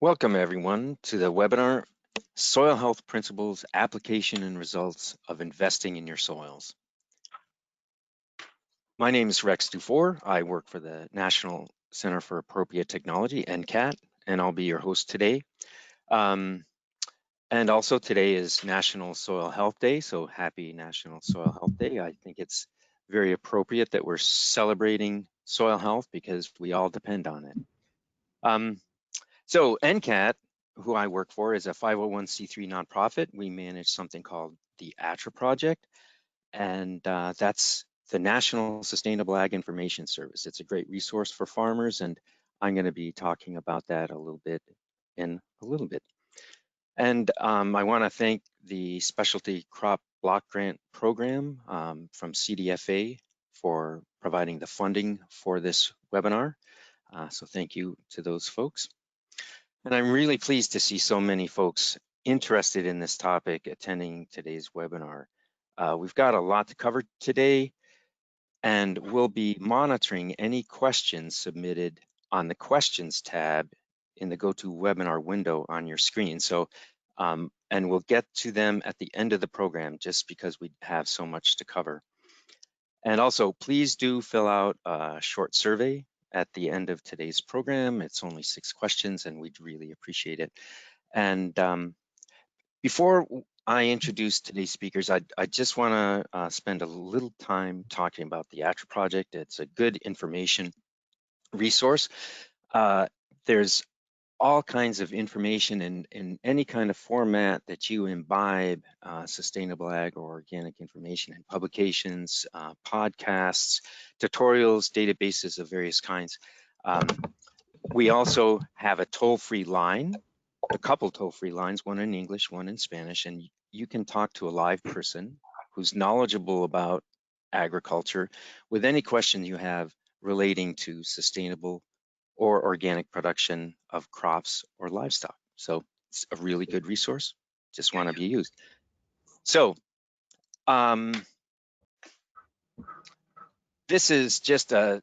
Welcome everyone to the webinar, Soil Health Principles, Application and Results of Investing in Your Soils. My name is Rex Dufour. I work for the National Center for Appropriate Technology, NCAT, and I'll be your host today. And also today is National Soil Health Day, so happy National Soil Health Day. I think it's very appropriate that we're celebrating soil health because we all depend on it. So NCAT, who I work for, is a 501c3 nonprofit. We manage something called the acre project, and that's the National Sustainable Ag Information Service. It's a great resource for farmers, and I'm going to be talking about that a little bit in a little bit. And I want to thank the Specialty Crop Block Grant Program from CDFA for providing the funding for this webinar. So thank you to those folks. And I'm really pleased to see so many folks interested in this topic attending today's webinar. We've got a lot to cover today, and we'll be monitoring any questions submitted on the questions tab in the GoToWebinar window on your screen. So, and we'll get to them at the end of the program just because we have so much to cover. And also, please do fill out a short survey at the end of today's program. It's only 6 questions and we'd really appreciate it. And before I introduce today's speakers, I just want to spend a little time talking about the acre project. It's a good information resource. There's all kinds of information in any kind of format that you imbibe sustainable ag or organic information in publications, podcasts, tutorials, databases of various kinds. We also have a toll-free line, a couple toll-free lines, one in English, one in Spanish, and you can talk to a live person who's knowledgeable about agriculture with any question you have relating to sustainable or organic production of crops or livestock. So it's a really good resource, just want to be used. So this is just a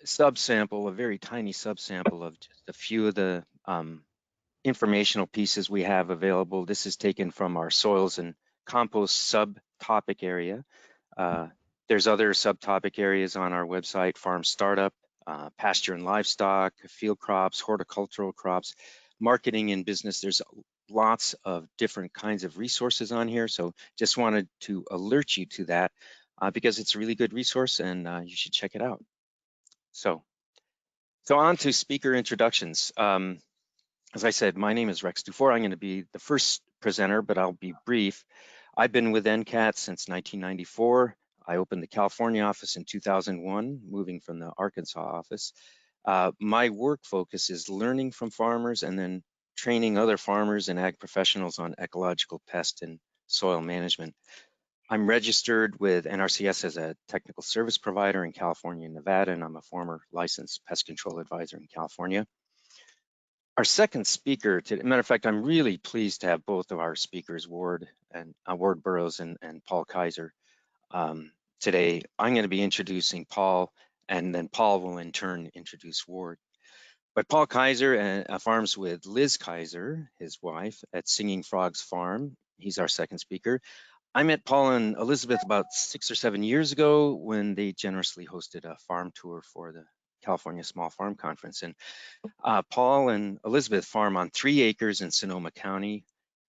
subsample, a very tiny subsample of just a few of the informational pieces we have available. This is taken from our soils and compost subtopic area. There's other subtopic areas on our website: farm startup, pasture and livestock, field crops, horticultural crops, marketing and business. There's lots of different kinds of resources on here. So just wanted to alert you to that because it's a really good resource and you should check it out. So on to speaker introductions. As I said, my name is Rex Dufour. I'm going to be the first presenter, but I'll be brief. I've been with NCAT since 1994. I opened the California office in 2001, moving from the Arkansas office. My work focus is learning from farmers and then training other farmers and ag professionals on ecological pest and soil management. I'm registered with NRCS as a technical service provider in California and Nevada, and I'm a former licensed pest control advisor in California. Our second speaker, matter of fact, I'm really pleased to have both of our speakers, Ward Burroughs and Paul Kaiser, today. I'm going to be introducing Paul, and then Paul will in turn introduce Ward. But Paul Kaiser farms with Liz Kaiser, his wife, at Singing Frogs Farm. He's our second speaker. I met Paul and Elizabeth about 6 or 7 years ago when they generously hosted a farm tour for the California Small Farm Conference. And Paul and Elizabeth farm on 3 acres in Sonoma County,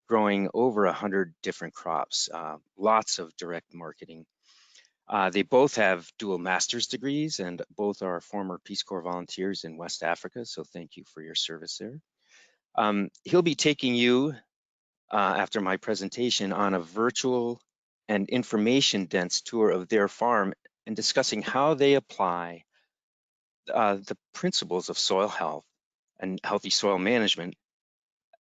growing over 100 different crops, lots of direct marketing. They both have dual master's degrees and both are former Peace Corps volunteers in West Africa, so thank you for your service there. He'll be taking you, after my presentation, on a virtual and information-dense tour of their farm and discussing how they apply the principles of soil health and healthy soil management.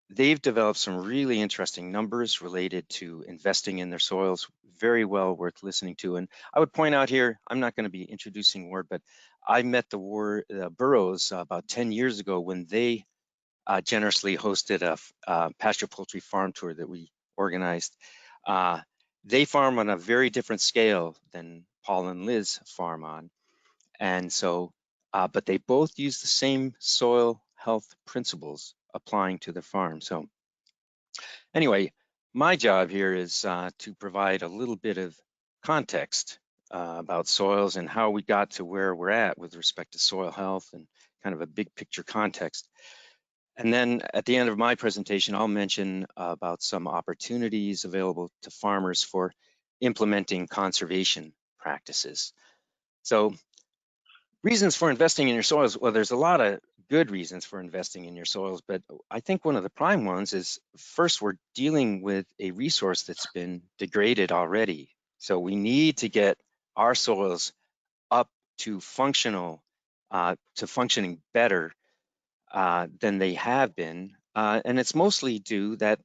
They've developed some really interesting numbers related to investing in their soils, very well worth listening to. And I would point out here, I'm not going to be introducing Ward, but I met the Burroughs about 10 years ago when they generously hosted a pasture poultry farm tour that we organized. They farm on a very different scale than Paul and Liz farm on. And so, but they both use the same soil health principles applying to the farm. So anyway, my job here is to provide a little bit of context about soils and how we got to where we're at with respect to soil health and kind of a big picture context. And then at the end of my presentation, I'll mention about some opportunities available to farmers for implementing conservation practices. So reasons for investing in your soils, well, there's a lot of good reasons for investing in your soils, but I think one of the prime ones is first, we're dealing with a resource that's been degraded already. So we need to get our soils up to functioning better than they have been. And it's mostly that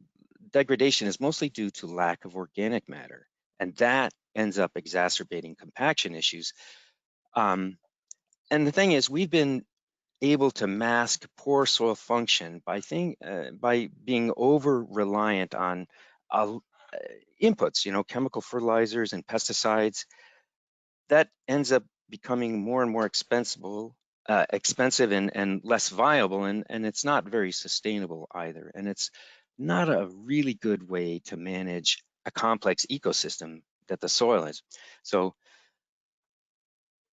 degradation is mostly due to lack of organic matter. And that ends up exacerbating compaction issues. And the thing is, we've been able to mask poor soil function by being over reliant on inputs, chemical fertilizers and pesticides. That ends up becoming more and more expensive and less viable, and it's not very sustainable either. And it's not a really good way to manage a complex ecosystem that the soil is. So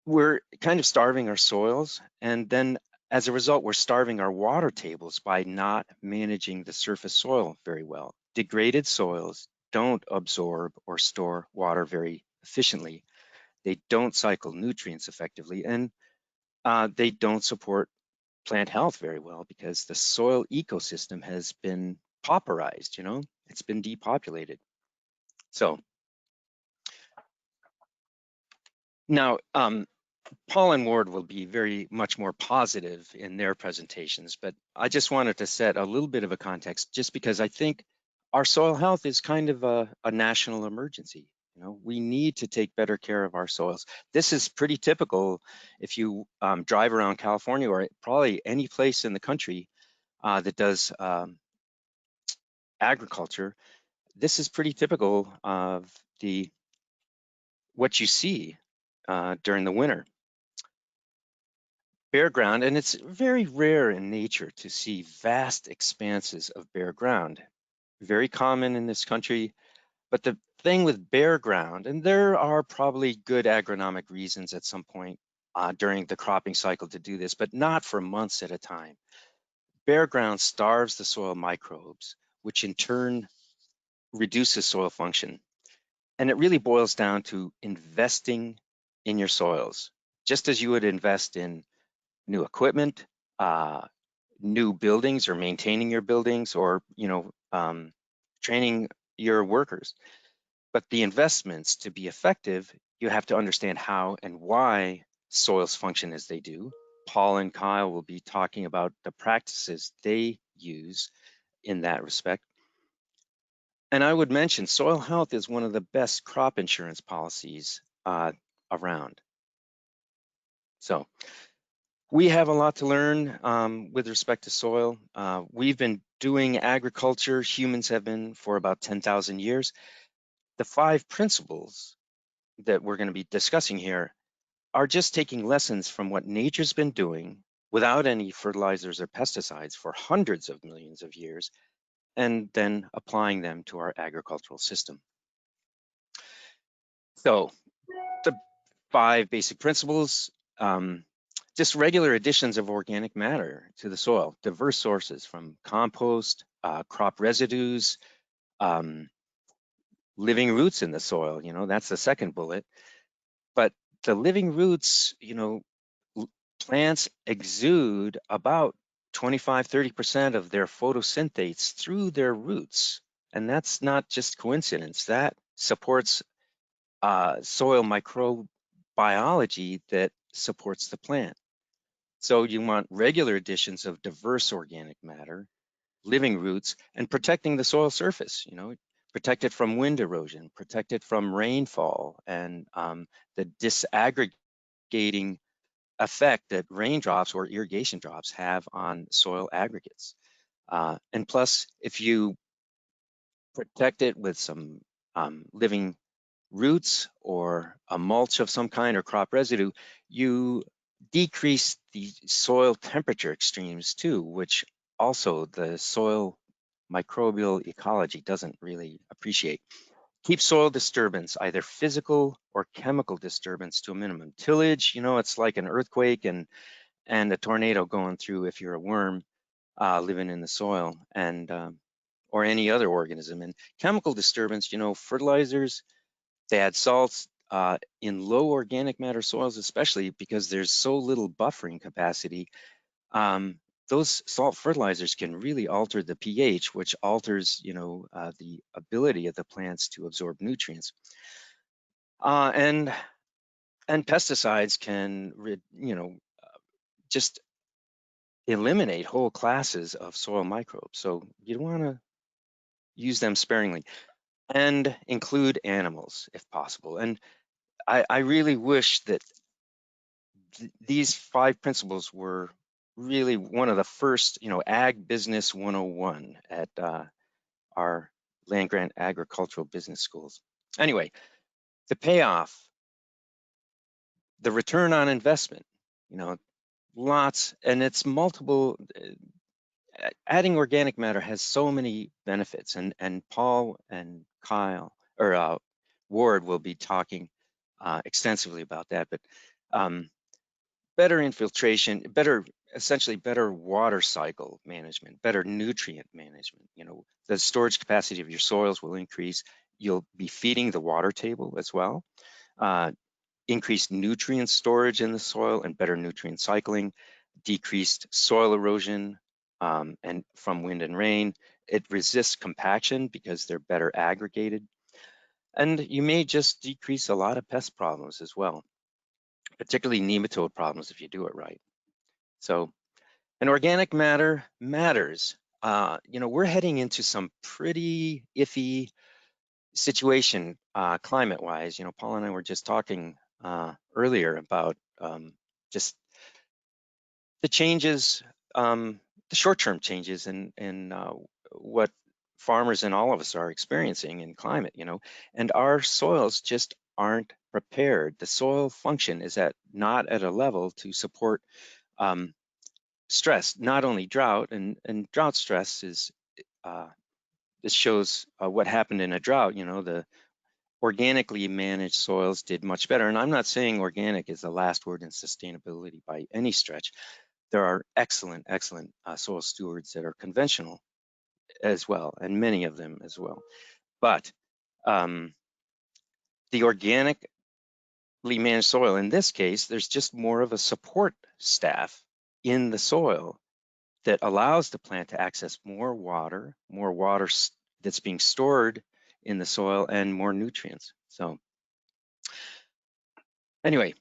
we're kind of starving our soils, and then as a result, we're starving our water tables by not managing the surface soil very well. Degraded soils don't absorb or store water very efficiently. They don't cycle nutrients effectively, and they don't support plant health very well because the soil ecosystem has been pauperized, it's been depopulated. So now, Paul and Ward will be very much more positive in their presentations, but I just wanted to set a little bit of a context just because I think our soil health is kind of a national emergency. We need to take better care of our soils. This is pretty typical if you drive around California or probably any place in the country that does agriculture. This is pretty typical of what you see during the winter. Bare ground, and it's very rare in nature to see vast expanses of bare ground. Very common in this country, but the thing with bare ground, and there are probably good agronomic reasons at some point during the cropping cycle to do this, but not for months at a time. Bare ground starves the soil microbes, which in turn reduces soil function. And it really boils down to investing in your soils, just as you would invest in new equipment, new buildings or maintaining your buildings, or training your workers. But the investments, to be effective, you have to understand how and why soils function as they do. Paul and Kyle will be talking about the practices they use in that respect. And I would mention soil health is one of the best crop insurance policies around. So we have a lot to learn with respect to soil. We've been doing agriculture, humans have been, for about 10,000 years. The 5 principles that we're going to be discussing here are just taking lessons from what nature's been doing without any fertilizers or pesticides for hundreds of millions of years, and then applying them to our agricultural system. So the 5 basic principles, just regular additions of organic matter to the soil, diverse sources from compost, crop residues, living roots in the soil, that's the second bullet. But the living roots, plants exude about 25–30% of their photosynthase through their roots. And that's not just coincidence. That supports soil microbiology that supports the plant. So you want regular additions of diverse organic matter, living roots, and protecting the soil surface, protect it from wind erosion, protect it from rainfall, and the disaggregating effect that raindrops or irrigation drops have on soil aggregates. And plus, if you protect it with some living roots or a mulch of some kind or crop residue, you decrease the soil temperature extremes too, which also the soil microbial ecology doesn't really appreciate. Keep soil disturbance, either physical or chemical disturbance, to a minimum. Tillage, it's like an earthquake and a tornado going through if you're a worm living in the soil, and or any other organism. And chemical disturbance, fertilizers, they add salts in low organic matter soils, especially because there's so little buffering capacity. Um, those salt fertilizers can really alter the pH, which alters, the ability of the plants to absorb nutrients. And pesticides can, just eliminate whole classes of soil microbes. So you want to use them sparingly and include animals if possible. And I really wish that these 5 principles were really one of the first, Ag Business 101 at our land-grant agricultural business schools. Anyway, the payoff, the return on investment, lots, and it's multiple. Adding organic matter has so many benefits, and Paul and Kyle, or Ward, will be talking extensively about that. But better infiltration, essentially better water cycle management, better nutrient management. The storage capacity of your soils will increase. You'll be feeding the water table as well. Increased nutrient storage in the soil and better nutrient cycling, decreased soil erosion and from wind and rain. It resists compaction because they're better aggregated. And you may just decrease a lot of pest problems as well, particularly nematode problems if you do it right. So, and organic matter matters. We're heading into some pretty iffy situation climate-wise. Paul and I were just talking earlier about just the changes, the short-term changes in what farmers and all of us are experiencing in climate, and our soils just aren't prepared. The soil function is not at a level to support stress, not only drought, and drought stress is, this shows what happened in a drought. The organically managed soils did much better. And I'm not saying organic is the last word in sustainability by any stretch. There are excellent soil stewards that are conventional as well, and many of them as well. But the organically managed soil, in this case, there's just more of a support staff in the soil that allows the plant to access more water that's being stored in the soil, and more nutrients. So anyway,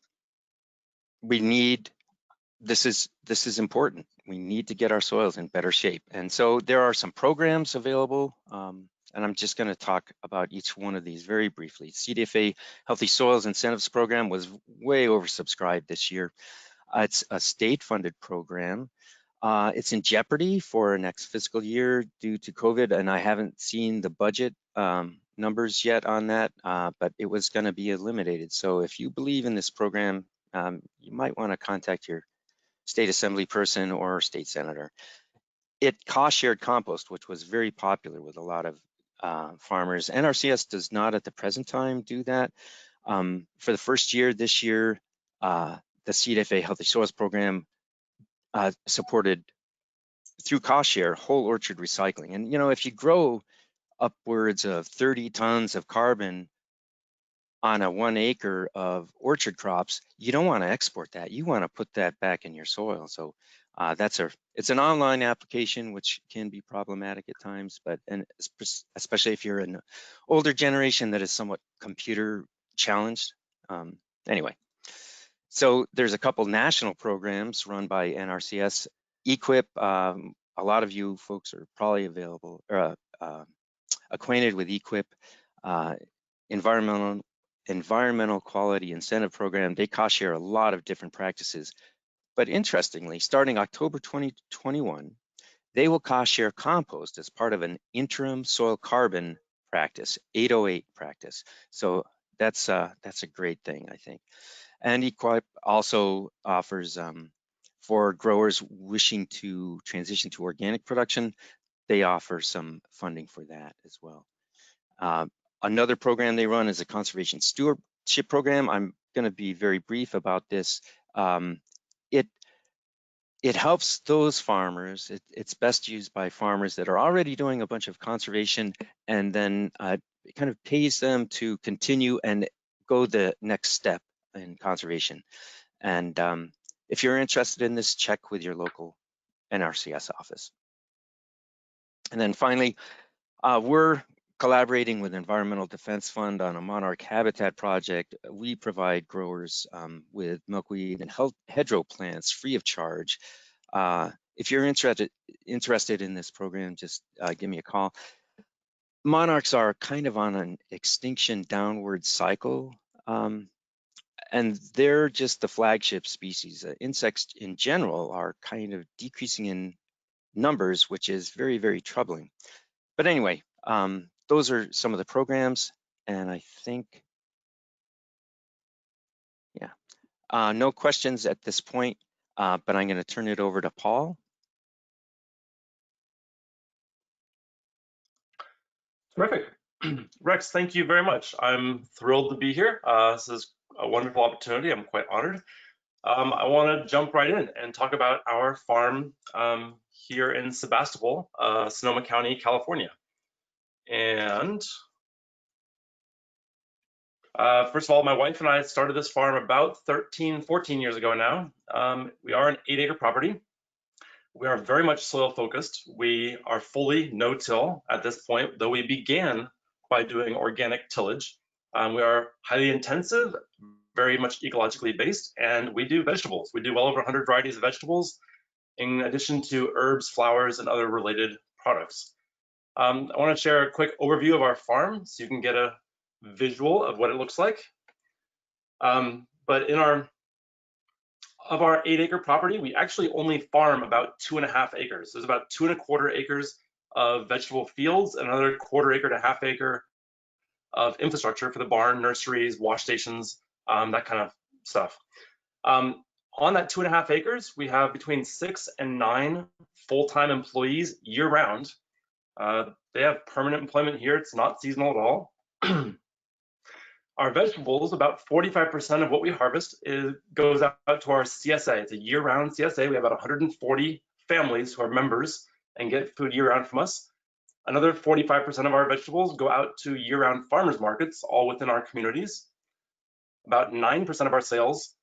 this is important. We need to get our soils in better shape. And so there are some programs available, and I'm just going to talk about each one of these very briefly. CDFA Healthy Soils Incentives Program was way oversubscribed this year. It's a state-funded program. It's in jeopardy for next fiscal year due to COVID, and I haven't seen the budget numbers yet on that, but it was going to be eliminated. So if you believe in this program, you might want to contact your state assembly person or state senator. It cost-shared compost, which was very popular with a lot of farmers. NRCS does not at the present time do that. For the first year, this year, the CDFA Healthy Soils Program supported, through cost share, whole orchard recycling. And if you grow upwards of 30 tons of carbon on a 1 acre of orchard crops, you don't want to export that. You want to put that back in your soil. So it's an online application, which can be problematic at times, and especially if you're an older generation that is somewhat computer challenged. Anyway, so there's a couple national programs run by NRCS. EQIP, a lot of you folks are probably acquainted with EQIP, environmental quality incentive program. They cost share a lot of different practices. But interestingly, starting October 2021, they will cost share compost as part of an interim soil carbon practice, 808 practice. So that's a great thing, I think. And EQIP also offers For growers wishing to transition to organic production, they offer some funding for that as well. Another program they run is a conservation stewardship program. I'm going to be very brief about this. It helps those farmers. It's best used by farmers that are already doing a bunch of conservation, and then it kind of pays them to continue and go the next step in conservation. And if you're interested in this, check with your local NRCS office. And then finally, we're collaborating with Environmental Defense Fund on a monarch habitat project. We provide growers with milkweed and hedgerow plants free of charge. If you're interested in this program, just give me a call. Monarchs are kind of on an extinction downward cycle, and they're just the flagship species. Insects in general are kind of decreasing in numbers, which is very, very troubling. But anyway, those are some of the programs, and I think, yeah, no questions at this point, but I'm going to turn it over to Paul. Terrific. Rex, thank you very much. I'm thrilled to be here. This is a wonderful opportunity. I'm quite honored. I want to jump right in and talk about our farm here in Sebastopol, Sonoma County, California. And first of all, my wife and I started this farm about 14 years ago now. We are an 8-acre property. We are very much soil focused. We are fully no-till at this point, though we began by doing organic tillage. We are highly intensive, very much ecologically based, and we do vegetables. We do well over 100 varieties of vegetables, in addition to herbs, flowers, and other related products. I want to share a quick overview of our farm so you can get a visual of what it looks like. But of our 8-acre property, we actually only farm about 2.5 acres. There's about 2.25 acres of vegetable fields, and another 1/4 acre to 1/2 acre of infrastructure for the barn, nurseries, wash stations, that kind of stuff. On that 2.5 acres, we have between 6 and 9 full-time employees year-round. They have permanent employment here. It's not seasonal at all. Our vegetables, about 45% of what we harvest goes out to our CSA. It's a year-round CSA. We have about 140 families who are members and get food year-round from us. Another 45% of our vegetables go out to year-round farmers markets, all within our communities. About 9% of our sales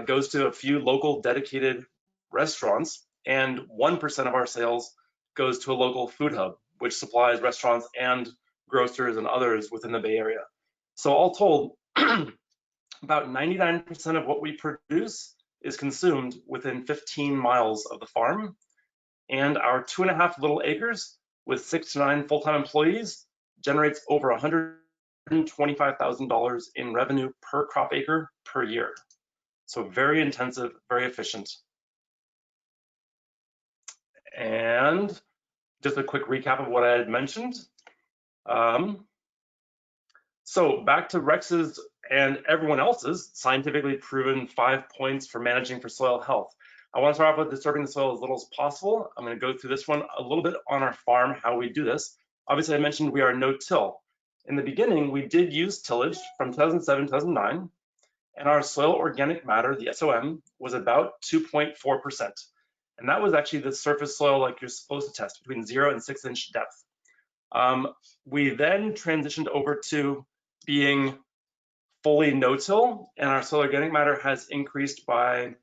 goes to a few local dedicated restaurants, and 1% of our sales goes to a local food hub, which supplies restaurants and grocers and others within the Bay Area. So all told, about 99% of what we produce is consumed within 15 miles of the farm, and our 2.5 little acres with 6 to 9 full-time employees generates over $125,000 in revenue per crop acre per year. So very intensive, very efficient. And just a quick recap of what I had mentioned. So back to Rex's and everyone else's scientifically proven 5 points for managing for soil health. I want to start off with disturbing the soil as little as possible. I'm going to go through this one a little bit on our farm, how we do this. Obviously, I mentioned we are no-till. In the beginning, we did use tillage from 2007, 2009, and our soil organic matter, the SOM, was about 2.4%. And that was actually the surface soil like you're supposed to test, between 0 and 6-inch depth. We then transitioned over to being fully no-till, and our soil organic matter has increased by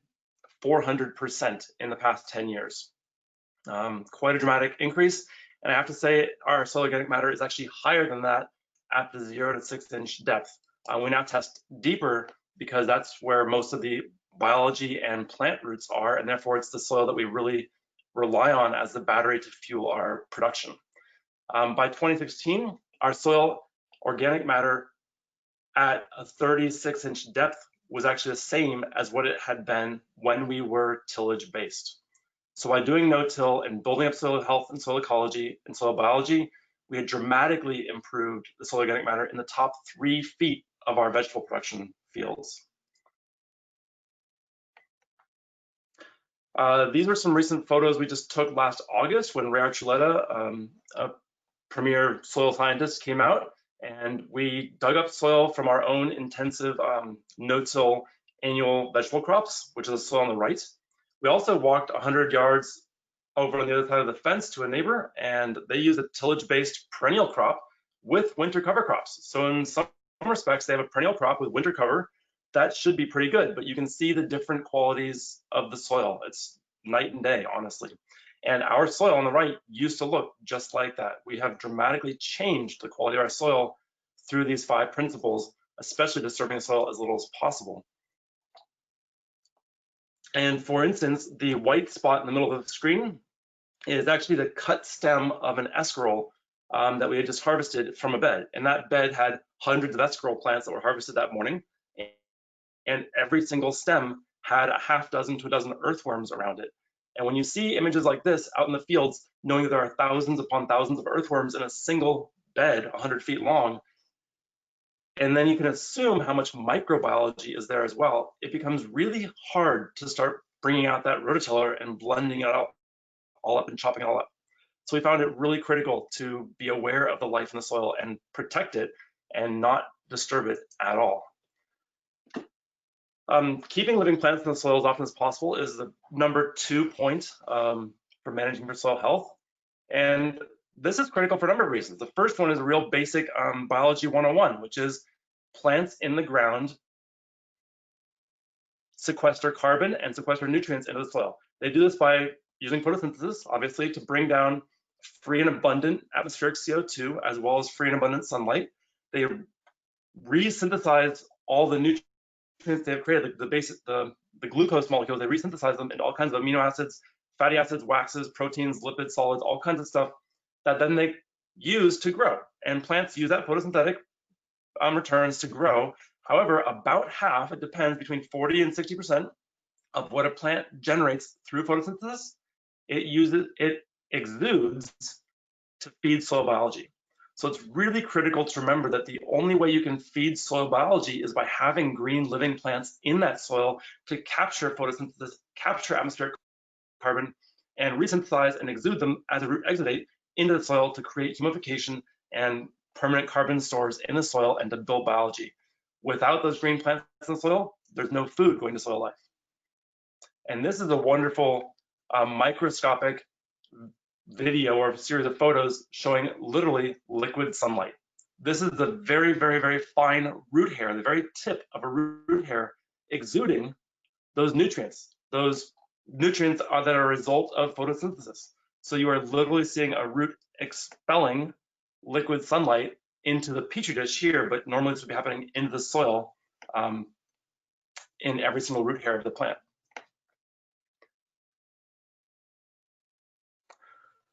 400% in the past 10 years. Quite a dramatic increase, and I have to say our soil organic matter is actually higher than that at the 0 to 6-inch depth. We now test deeper because that's where most of the biology and plant roots are, and therefore it's the soil that we really rely on as the battery to fuel our production. By 2016, our soil organic matter at a 36-inch depth was actually the same as what it had been when we were tillage based. So by doing no-till and building up soil health and soil ecology and soil biology, we had dramatically improved the soil organic matter in the top 3 feet of our vegetable production fields. These are some recent photos we just took last August when Ray Archuleta, a premier soil scientist, came out, and we dug up soil from our own intensive no-till annual vegetable crops, which is the soil on the right. We also walked 100 yards over on the other side of the fence to a neighbor, and they use a tillage-based perennial crop with winter cover crops. So in some respects, they have a perennial crop with winter cover. That should be pretty good, but you can see the different qualities of the soil. It's night and day, honestly. And our soil on the right used to look just like that. We have dramatically changed the quality of our soil through these 5 principles, especially disturbing the soil as little as possible. And for instance, the white spot in the middle of the screen is actually the cut stem of an escarole that we had just harvested from a bed. And that bed had hundreds of escarole plants that were harvested that morning. And every single stem had a half dozen to a dozen earthworms around it. And when you see images like this out in the fields, knowing that there are thousands upon thousands of earthworms in a single bed 100 feet long, and then you can assume how much microbiology is there as well, it becomes really hard to start bringing out that rototiller and blending it all up and chopping it all up. So we found it really critical to be aware of the life in the soil and protect it and not disturb it at all. Keeping living plants in the soil as often as possible is the number 2 point for managing for soil health. And this is critical for a number of reasons. The first one is a real basic biology 101, which is plants in the ground sequester carbon and sequester nutrients into the soil. They do this by using photosynthesis, obviously, to bring down free and abundant atmospheric CO2, as well as free and abundant sunlight. They resynthesize all the nutrients they've created, the glucose molecules. They resynthesize them into all kinds of amino acids, fatty acids, waxes, proteins, lipids, solids, all kinds of stuff that then they use to grow. And plants use that photosynthetic returns to grow. However, about half, it depends, between 40 and 60% of what a plant generates through photosynthesis, it exudes to feed soil biology. So it's really critical to remember that the only way you can feed soil biology is by having green living plants in that soil to capture photosynthesis, capture atmospheric carbon, and resynthesize and exude them as a root exudate into the soil to create humification and permanent carbon stores in the soil and to build biology. Without those green plants in the soil, there's no food going to soil life. And this is a wonderful microscopic video or a series of photos showing literally liquid sunlight. This is the very, very, very fine root hair, the very tip of a root hair exuding those nutrients that are a result of photosynthesis. So you are literally seeing a root expelling liquid sunlight into the petri dish here, but normally this would be happening into the soil in every single root hair of the plant.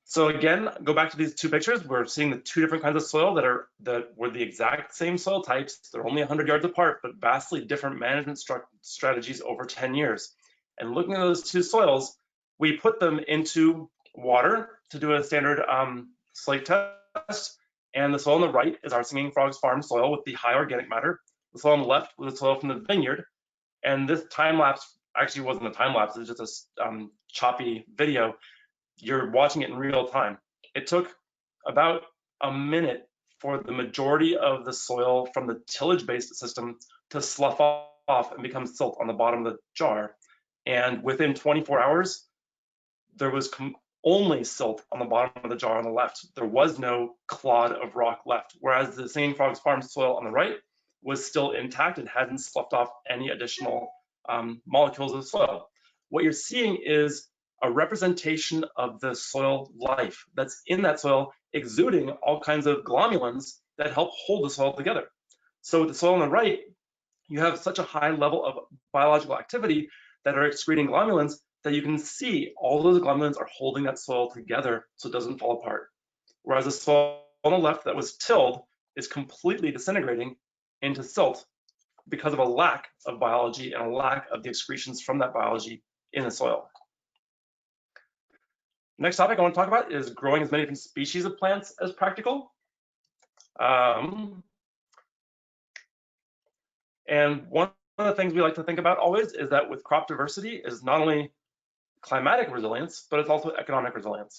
So again, go back to these 2 pictures. We're seeing the 2 different kinds of soil that were the exact same soil types. They're only 100 yards apart, but vastly different management strategies over 10 years. And looking at those 2 soils, we put them into water to do a standard slate test. And the soil on the right is our Singing Frogs Farm soil with the high organic matter. The soil on the left was the soil from the vineyard. And this time lapse actually wasn't a time lapse, it was just a choppy video. You're watching it in real time. It took about a minute for the majority of the soil from the tillage-based system to slough off and become silt on the bottom of the jar. And within 24 hours, there was only silt on the bottom of the jar on the left. There was no clod of rock left, whereas the Singing Frogs Farm soil on the right was still intact and hadn't sloughed off any additional molecules of the soil. What you're seeing is a representation of the soil life that's in that soil, exuding all kinds of glomulins that help hold the soil together. So with the soil on the right, you have such a high level of biological activity that are excreting glomulins that you can see all those glomulins are holding that soil together so it doesn't fall apart. Whereas the soil on the left that was tilled is completely disintegrating into silt because of a lack of biology and a lack of the excretions from that biology in the soil. Next topic I want to talk about is growing as many different species of plants as practical. And one of the things we like to think about always is that with crop diversity is not only climatic resilience, but it's also economic resilience.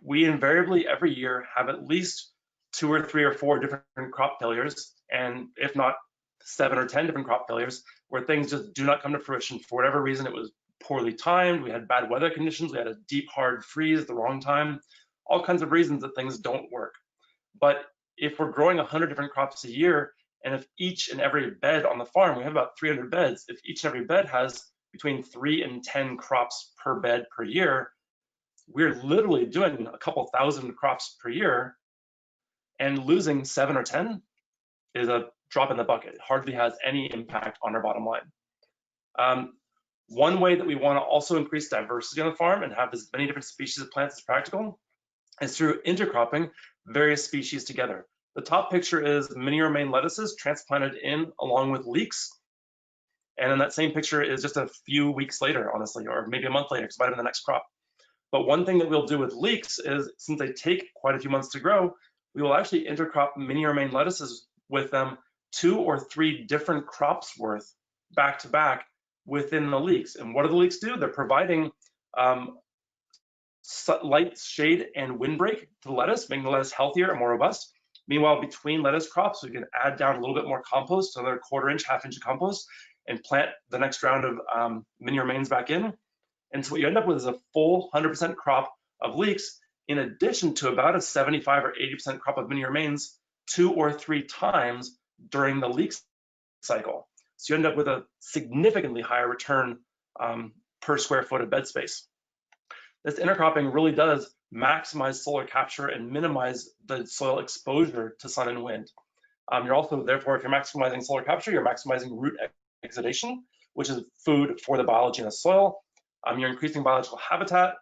We invariably every year have at least 2 or 3 or 4 different crop failures, and if not 7 or 10 different crop failures, where things just do not come to fruition for whatever reason. It was poorly timed, we had bad weather conditions, we had a deep hard freeze at the wrong time, all kinds of reasons that things don't work. But if we're growing 100 different crops a year, and if each and every bed on the farm, we have about 300 beds, if each and every bed has between 3 and 10 crops per bed per year, we're literally doing a couple thousand crops per year, and losing 7 or 10 is a drop in the bucket. It hardly has any impact on our bottom line. One way that we want to also increase diversity on the farm and have as many different species of plants as practical is through intercropping various species together. The top picture is mini romaine lettuces transplanted in along with leeks. And then that same picture is just a few weeks later, honestly, or maybe a month later, because it might have been the next crop. But one thing that we'll do with leeks is, since they take quite a few months to grow, we will actually intercrop mini romaine lettuces with them 2 or 3 different crops worth back to back within the leeks. And what do the leeks do? They're providing light, shade, and windbreak to the lettuce, making the lettuce healthier and more robust. Meanwhile, between lettuce crops, we can add down a little bit more compost, another 1/4 inch, 1/2 inch of compost, and plant the next round of mini romaines back in. And so what you end up with is a full 100% crop of leeks, in addition to about a 75 or 80% crop of mini romaines 2 or 3 times during the leek cycle. So you end up with a significantly higher return per square foot of bed space. This intercropping really does maximize solar capture and minimize the soil exposure to sun and wind. You're also, therefore, if you're maximizing solar capture, you're maximizing root exudation, which is food for the biology in the soil. You're increasing biological habitat.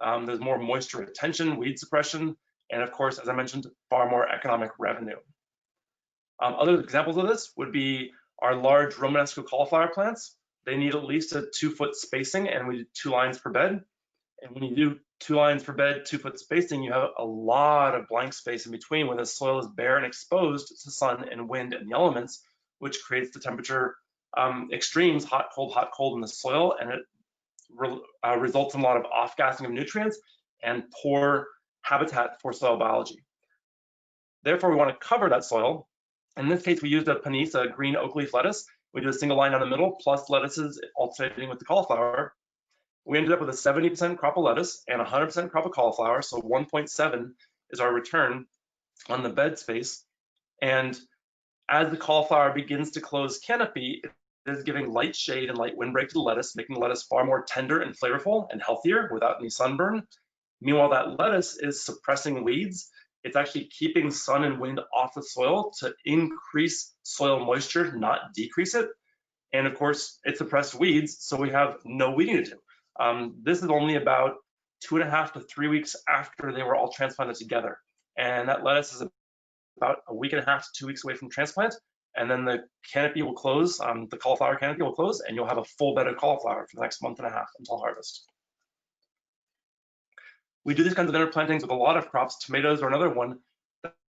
There's more moisture retention, weed suppression, and of course, as I mentioned, far more economic revenue. Other examples of this would be our large Romanesco cauliflower plants. They need at least a 2-foot spacing, and we do 2 lines per bed. And when you do 2 lines per bed, 2-foot spacing, you have a lot of blank space in between when the soil is bare and exposed to sun and wind and the elements, which creates the temperature extremes, hot, cold in the soil, and it results in a lot of off-gassing of nutrients and poor habitat for soil biology. Therefore, we want to cover that soil. In this case, we used a panisse, a green oak leaf lettuce. We did a single line down the middle, plus lettuces alternating with the cauliflower. We ended up with a 70% crop of lettuce and 100% crop of cauliflower, so 1.7 is our return on the bed space. And as the cauliflower begins to close canopy, it is giving light shade and light windbreak to the lettuce, making the lettuce far more tender and flavorful and healthier without any sunburn. Meanwhile, that lettuce is suppressing weeds. It's actually keeping sun and wind off the soil to increase soil moisture, not decrease it. And of course, it suppressed weeds, so we have no weeding to do. This is only about 2.5 to 3 weeks after they were all transplanted together. And that lettuce is about 1.5 to 2 weeks away from transplant. And then the canopy will close, the cauliflower canopy will close, and you'll have a full bed of cauliflower for the next 1.5 months until harvest. We do these kinds of interplantings with a lot of crops. Tomatoes are another one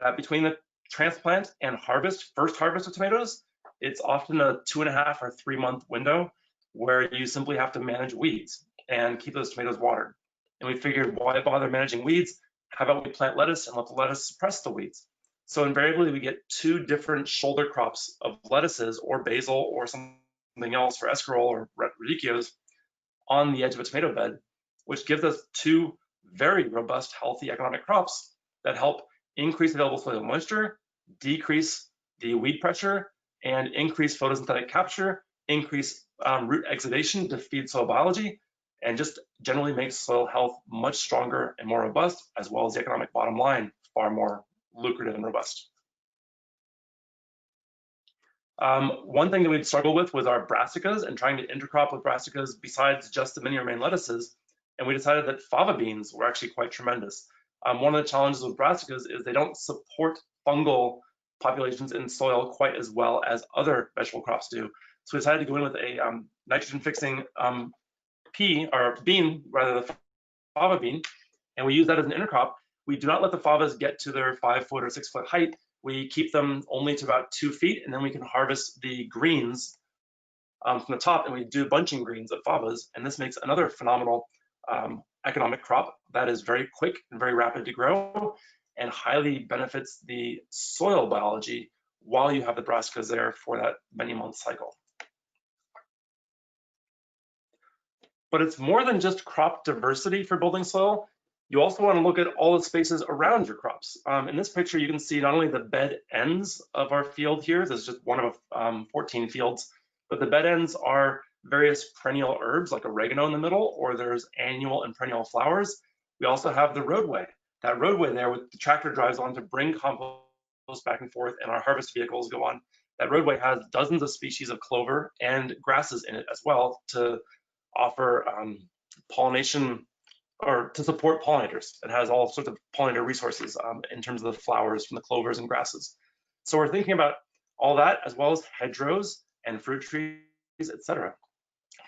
that between the transplant and harvest, first harvest of tomatoes, it's often a 2.5 or 3 month window where you simply have to manage weeds and keep those tomatoes watered. And we figured, why bother managing weeds? How about we plant lettuce and let the lettuce suppress the weeds? So invariably, we get 2 different shoulder crops of lettuces or basil or something else for escarole or radicchios on the edge of a tomato bed, which gives us 2 very robust, healthy economic crops that help increase available soil moisture, decrease the weed pressure, and increase photosynthetic capture, increase root exudation to feed soil biology, and just generally makes soil health much stronger and more robust, as well as the economic bottom line far more lucrative and robust. One thing that we'd struggle with was our brassicas and trying to intercrop with brassicas besides just the mini romaine lettuces. And we decided that fava beans were actually quite tremendous. One of the challenges with brassicas is they don't support fungal populations in soil quite as well as other vegetable crops do. So we decided to go in with a nitrogen fixing pea or bean, rather the fava bean, and we use that as an intercrop. We do not let the favas get to their 5-foot or 6-foot height. We keep them only to about 2 feet, and then we can harvest the greens from the top, and we do bunching greens of favas, and this makes another phenomenal economic crop that is very quick and very rapid to grow and highly benefits the soil biology while you have the brassicas there for that many month cycle. But it's more than just crop diversity for building soil. You also want to look at all the spaces around your crops. In this picture, you can see not only the bed ends of our field here, this is just one of 14 fields, but the bed ends are various perennial herbs like oregano in the middle, or there's annual and perennial flowers. We also have the roadway. That roadway there with the tractor drives on to bring compost back and forth and our harvest vehicles go on. That roadway has dozens of species of clover and grasses in it as well to offer pollination or to support pollinators. It has all sorts of pollinator resources in terms of the flowers from the clovers and grasses. So we're thinking about all that as well as hedgerows and fruit trees, etc.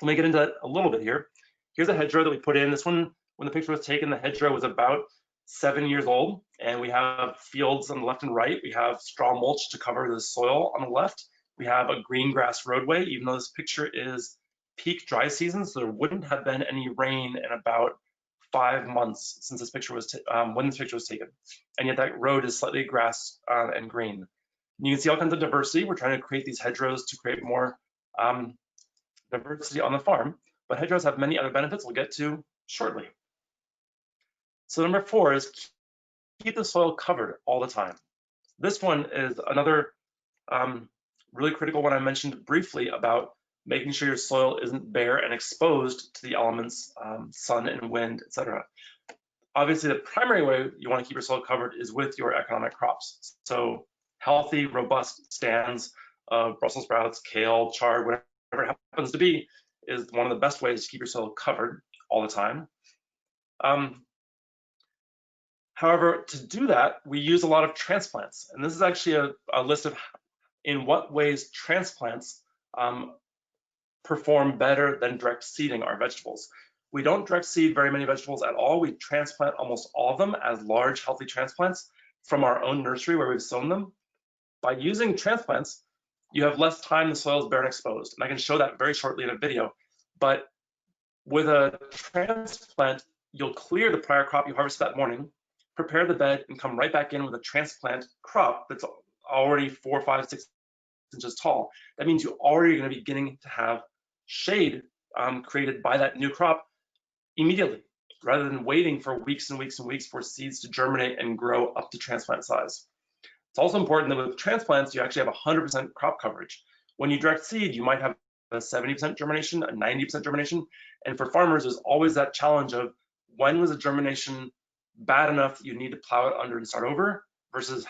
Let me get into that a little bit here. Here's a hedgerow that we put in. This one, when the picture was taken, the hedgerow was about 7 years old, and we have fields on the left and right. We have straw mulch to cover the soil on the left. We have a green grass roadway, even though this picture is peak dry season, so there wouldn't have been any rain in about 5 months since this picture was when this picture was taken, and yet that road is slightly grass and green. And you can see all kinds of diversity. We're trying to create these hedgerows to create more diversity on the farm, but hedgerows have many other benefits we'll get to shortly. So number 4 is keep the soil covered all the time. This one is another really critical one I mentioned briefly about making sure your soil isn't bare and exposed to the elements, sun and wind, etc. Obviously, the primary way you want to keep your soil covered is with your economic crops. So healthy, robust stands of Brussels sprouts, kale, chard, whatever it happens to be, is one of the best ways to keep your soil covered all the time. However, to do that, we use a lot of transplants. And this is actually a list of in what ways transplants perform better than direct seeding our vegetables. We don't direct seed very many vegetables at all. We transplant almost all of them as large, healthy transplants from our own nursery where we've sown them. By using transplants, you have less time the soil is bare and exposed. And I can show that very shortly in a video. But with a transplant, you'll clear the prior crop you harvested that morning, prepare the bed, and come right back in with a transplant crop that's already 4, 5, 6 inches tall. That means you're already going to be beginning to have shade created by that new crop immediately, rather than waiting for weeks and weeks and weeks for seeds to germinate and grow up to transplant size. It's also important that with transplants, you actually have 100% crop coverage. When you direct seed, you might have a 70% germination, a 90% germination. And for farmers, there's always that challenge of when was the germination bad enough that you need to plow it under and start over versus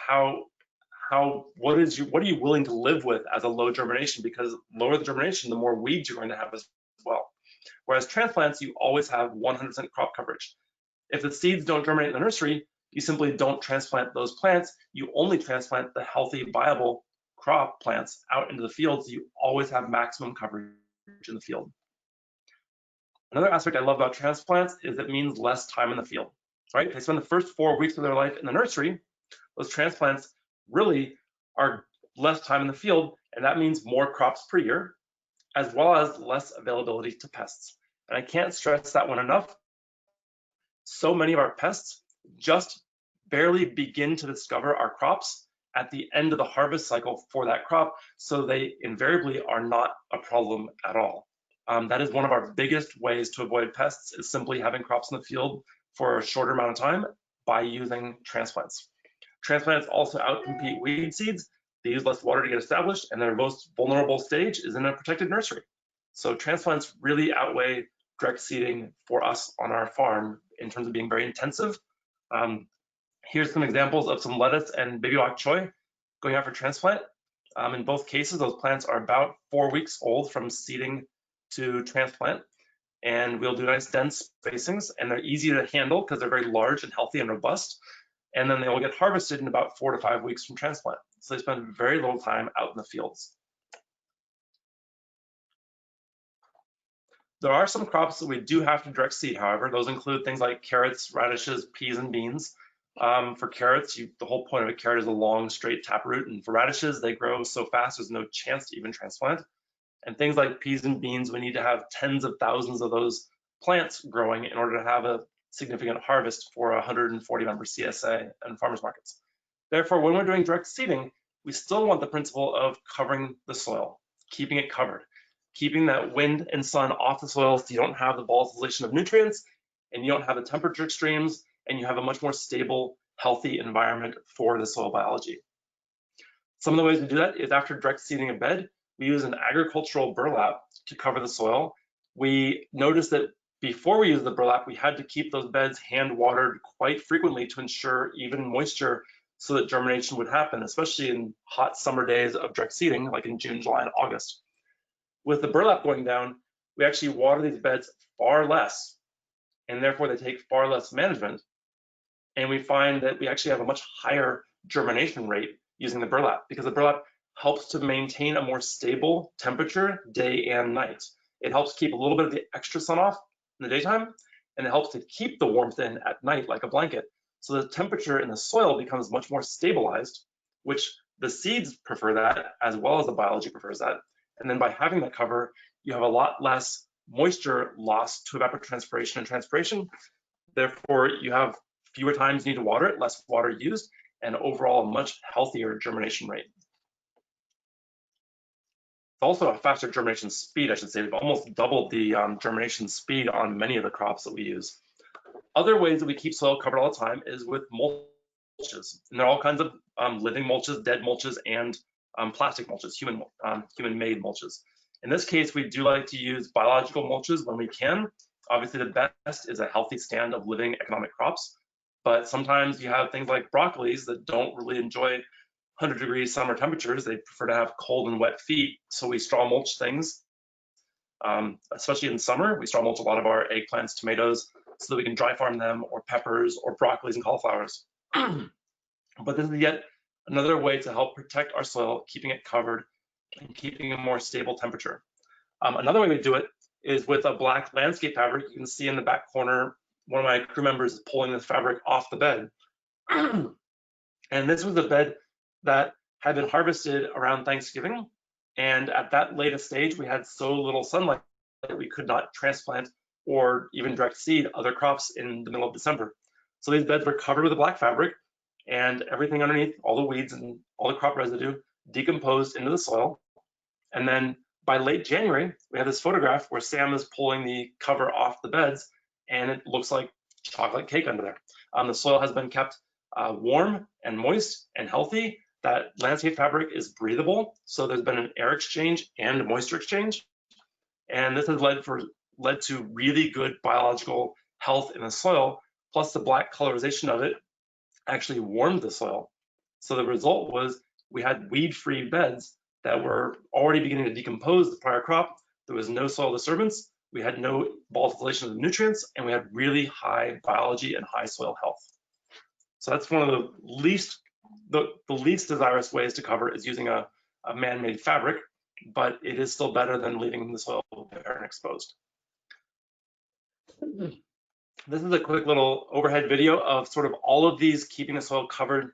what are you willing to live with as a low germination, because lower the germination, the more weeds you're going to have as well. Whereas transplants, you always have 100% crop coverage. If the seeds don't germinate in the nursery, you simply don't transplant those plants. You only transplant the healthy, viable crop plants out into the field, so you always have maximum coverage in the field. Another aspect I love about transplants is it means less time in the field, right? They spend the first 4 weeks of their life in the nursery. Those transplants really are less time in the field, and that means more crops per year, as well as less availability to pests. And I can't stress that one enough. So many of our pests just barely begin to discover our crops at the end of the harvest cycle for that crop, so they invariably are not a problem at all. That is one of our biggest ways to avoid pests, is simply having crops in the field for a shorter amount of time by using transplants. Transplants also outcompete weed seeds. They use less water to get established, and their most vulnerable stage is in a protected nursery. So transplants really outweigh direct seeding for us on our farm in terms of being very intensive. Here's some examples of some lettuce and baby bok choy going out for transplant. In both cases, those plants are about 4 weeks old from seeding to transplant, and we'll do nice dense spacings, and they're easy to handle because they're very large and healthy and robust. And then they will get harvested in about 4 to 5 weeks from transplant. So they spend very little time out in the fields. There are some crops that we do have to direct seed, however. Those include things like carrots, radishes, peas, and beans. For carrots, the whole point of a carrot is a long, straight taproot, and for radishes, they grow so fast there's no chance to even transplant. And things like peas and beans, we need to have tens of thousands of those plants growing in order to have a significant harvest for a 140-member CSA and farmers markets. Therefore, when we're doing direct seeding, we still want the principle of covering the soil, keeping it covered, keeping that wind and sun off the soil so you don't have the volatilization of nutrients and you don't have the temperature extremes, and you have a much more stable, healthy environment for the soil biology. Some of the ways we do that is after direct seeding a bed, we use an agricultural burlap to cover the soil. We noticed that before we use the burlap, we had to keep those beds hand watered quite frequently to ensure even moisture so that germination would happen, especially in hot summer days of direct seeding, like in June, July, and August. With the burlap going down, we actually water these beds far less, and therefore they take far less management. And we find that we actually have a much higher germination rate using the burlap, because the burlap helps to maintain a more stable temperature day and night. It helps keep a little bit of the extra sun off in the daytime, and it helps to keep the warmth in at night like a blanket. So the temperature in the soil becomes much more stabilized, which the seeds prefer that, as well as the biology prefers that. And then by having that cover, you have a lot less moisture loss to evapotranspiration and transpiration. Therefore, you have fewer times you need to water it, less water used, and overall a much healthier germination rate. It's also a faster germination speed, I should say. We've almost doubled the germination speed on many of the crops that we use. Other ways that we keep soil covered all the time is with mulches. And there are all kinds of living mulches, dead mulches, and plastic mulches, human-made mulches. In this case, we do like to use biological mulches when we can. Obviously, the best is a healthy stand of living economic crops. But sometimes you have things like broccolis that don't really enjoy 100-degree summer temperatures. They prefer to have cold and wet feet. So we straw mulch things, especially in summer. We straw mulch a lot of our eggplants, tomatoes, so that we can dry farm them, or peppers, or broccolis and cauliflowers. But this is yet another way to help protect our soil, keeping it covered and keeping a more stable temperature. Another way we do it is with a black landscape fabric. You can see in the back corner, one of my crew members is pulling this fabric off the bed. And this was a bed that had been harvested around Thanksgiving. And at that latest stage, we had so little sunlight that we could not transplant or even direct seed other crops in the middle of December. So these beds were covered with a black fabric, and everything underneath, all the weeds and all the crop residue, decomposed into the soil. And then by late January, we have this photograph where Sam is pulling the cover off the beds, and it looks like chocolate cake under there. The soil has been kept warm and moist and healthy. That landscape fabric is breathable, so there's been an air exchange and moisture exchange. And this has led to really good biological health in the soil, plus the black colorization of it actually warmed the soil. So the result was we had weed-free beds that were already beginning to decompose the prior crop. There was no soil disturbance, we had no volatilization of the nutrients, and we had really high biology and high soil health. So that's one of the least desirous ways to cover is using a man-made fabric, but it is still better than leaving the soil bare and exposed. This is a quick little overhead video of sort of all of these keeping the soil covered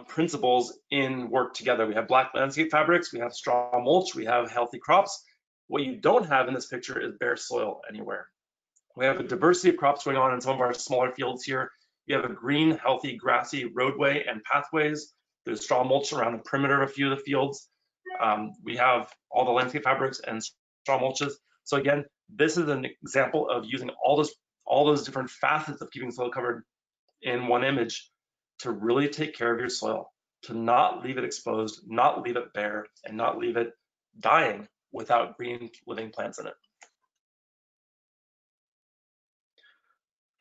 principles in work together. We have black landscape fabrics, we have straw mulch, we have healthy crops. What you don't have in this picture is bare soil anywhere. We have a diversity of crops going on in some of our smaller fields here. You have a green, healthy, grassy roadway and pathways. There's straw mulch around the perimeter of a few of the fields. We have all the landscape fabrics and straw mulches. So again, this is an example of using all those different facets of keeping soil covered in one image to really take care of your soil, to not leave it exposed, not leave it bare, and not leave it dying without green living plants in it.